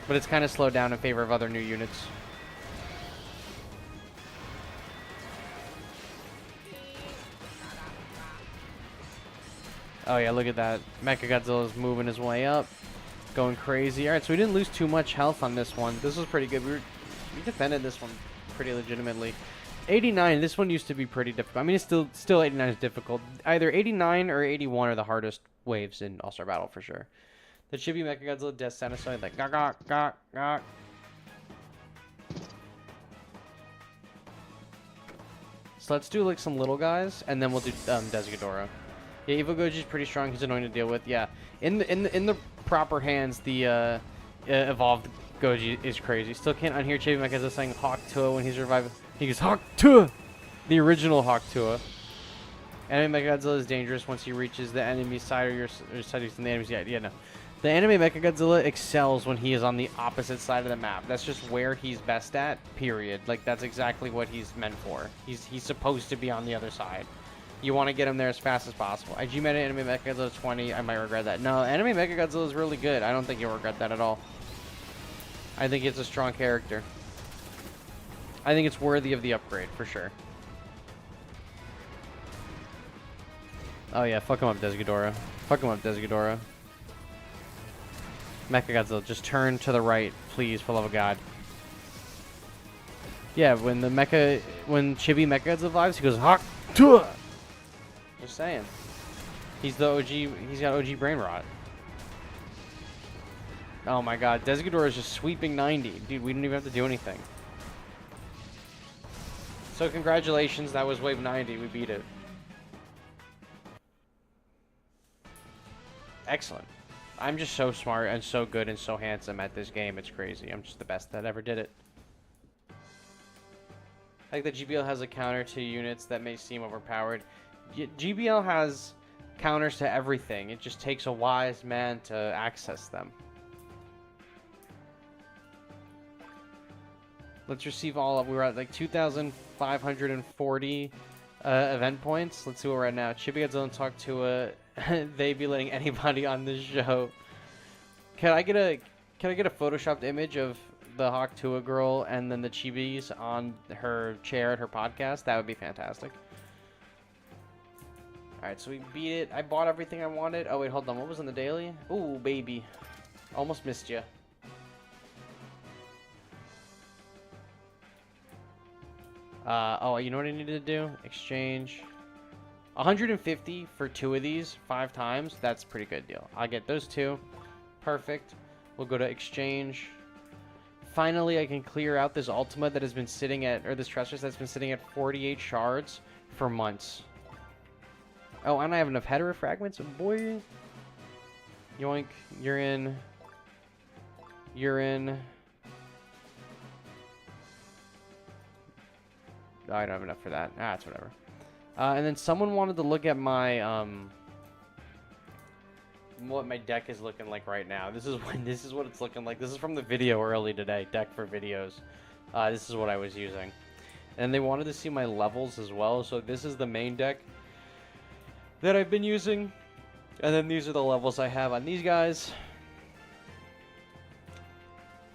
S1: But it's kind of slowed down in favor of other new units. Oh yeah, look at that. Mechagodzilla's moving his way up. Going crazy. Alright, so we didn't lose too much health on this one. This was pretty good. We defended this one pretty legitimately. 89, this one used to be pretty difficult. I mean, it's still 89 is difficult. Either 89 or 81 are the hardest waves in All-Star Battle for sure. The Chibi Mechagodzilla Death Satisfied, like, gawk, gawk, gawk, gawk. So let's do, like, some little guys, and then we'll do Desghidorah. Yeah, Evil Goji's pretty strong. He's annoying to deal with. Yeah, in the proper hands, the evolved Goji is crazy. Still can't unhear Chibi Mecha saying Hawk Tua when he's revived. He goes Hawk Tua, the original Hawk Tua. Anime Mechagodzilla is dangerous once he reaches the enemy side or your side from the enemy's side. Yeah, no. The Anime Mechagodzilla excels when he is on the opposite side of the map. That's just where he's best at. Period. Like that's exactly what he's meant for. He's supposed to be on the other side. You want to get him there as fast as possible. IG meta Anime Mechagodzilla 20. I might regret that. No, Anime Mechagodzilla is really good. I don't think you'll regret that at all. I think it's a strong character. I think it's worthy of the upgrade, for sure. Oh yeah, fuck him up, Desghidorah. Fuck him up, Desghidorah. Mechagodzilla, just turn to the right, please, for love of God. Yeah, when Chibi Mechagodzilla vibes, he goes, Hawk Tua! Just saying. He's the OG, he's got OG brain rot. Oh my god, Desghidorah is just sweeping 90. Dude, we didn't even have to do anything. So congratulations, that was wave 90, we beat it. Excellent. I'm just so smart and so good and so handsome at this game, it's crazy. I'm just the best that ever did it. Like the GBL has a counter to units that may seem overpowered. GBL has counters to everything. It just takes a wise man to access them. Let's receive all of... We were at like 2,540 event points. Let's see what we're at now. Chibi Godzilla talk to they be letting anybody on this show. Can I get a photoshopped image of the Hawk Tua girl and then the Chibis on her chair at her podcast? That would be fantastic. Alright, so we beat it. I bought everything I wanted. Oh, wait, hold on. What was in the daily? Ooh, baby. Almost missed you. Oh, you know what I needed to do? Exchange. 150 for 2 of these 5 times. That's a pretty good deal. I'll get those 2. Perfect. We'll go to exchange. Finally, I can clear out this Ultima that has been sitting at, or this Tressus that's been sitting at 48 shards for months. Oh, and I have enough header fragments. Boy. Yoink. You're in. You're in. Oh, I don't have enough for that. Ah, it's whatever. And then someone wanted to look at my, what my deck is looking like right now. This is what it's looking like. This is from the video early today, deck for videos. This is what I was using. And they wanted to see my levels as well, so this is the main deck that I've been using. And then these are the levels I have on these guys.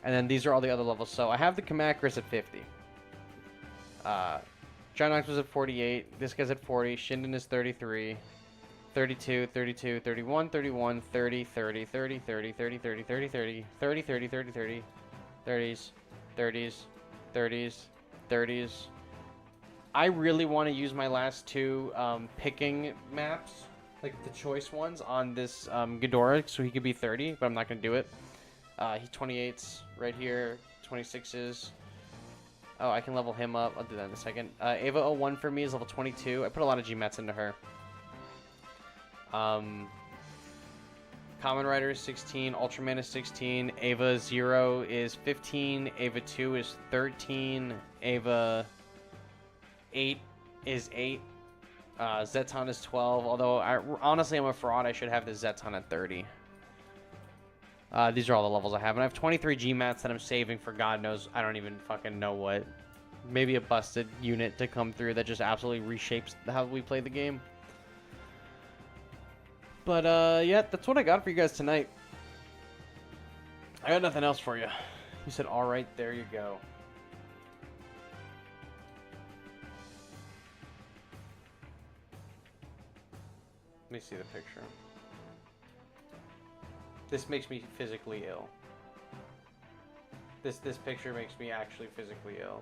S1: And then these are all the other levels. So I have the Kamakaris at 50. Gynox was at 48. This guy's at 40. Shinden is 33. 32, 32, 31, 31, 30, 30, 30, 30, 30, 30, 30, 30, 30, 30, 30, 30, 30s, 30s, 30s, 30s. I really want to use my last 2 picking maps, like the choice ones, on this Ghidorah, so he could be 30, but I'm not going to do it. He 28's right here, 26's. Oh, I can level him up. I'll do that in a second. Ava 01 for me is level 22. I put a lot of GMATs into her. Common Rider is 16. Ultraman is 16. Ava 0 is 15. Ava 2 is 13. Ava 8 is 8. Zeton is 12. Although, honestly, I'm a fraud. I should have the Zeton at 30. These are all the levels I have. And I have 23 GMATs that I'm saving for God knows. I don't even fucking know what. Maybe a busted unit to come through that just absolutely reshapes how we play the game. But, yeah, that's what I got for you guys tonight. I got nothing else for you. You said, alright, there you go. Let me see the picture. This makes me physically ill. This picture makes me actually physically ill.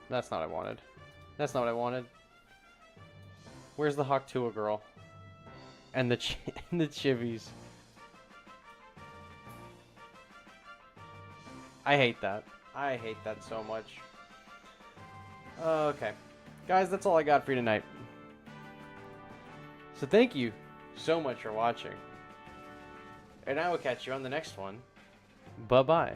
S1: That's not what I wanted. That's not what I wanted. Where's the Hawk-Tua girl? And the and the chivies. I hate that. I hate that so much. Okay. Guys, that's all I got for you tonight. So thank you so much for watching. And I will catch you on the next one. Bye-bye.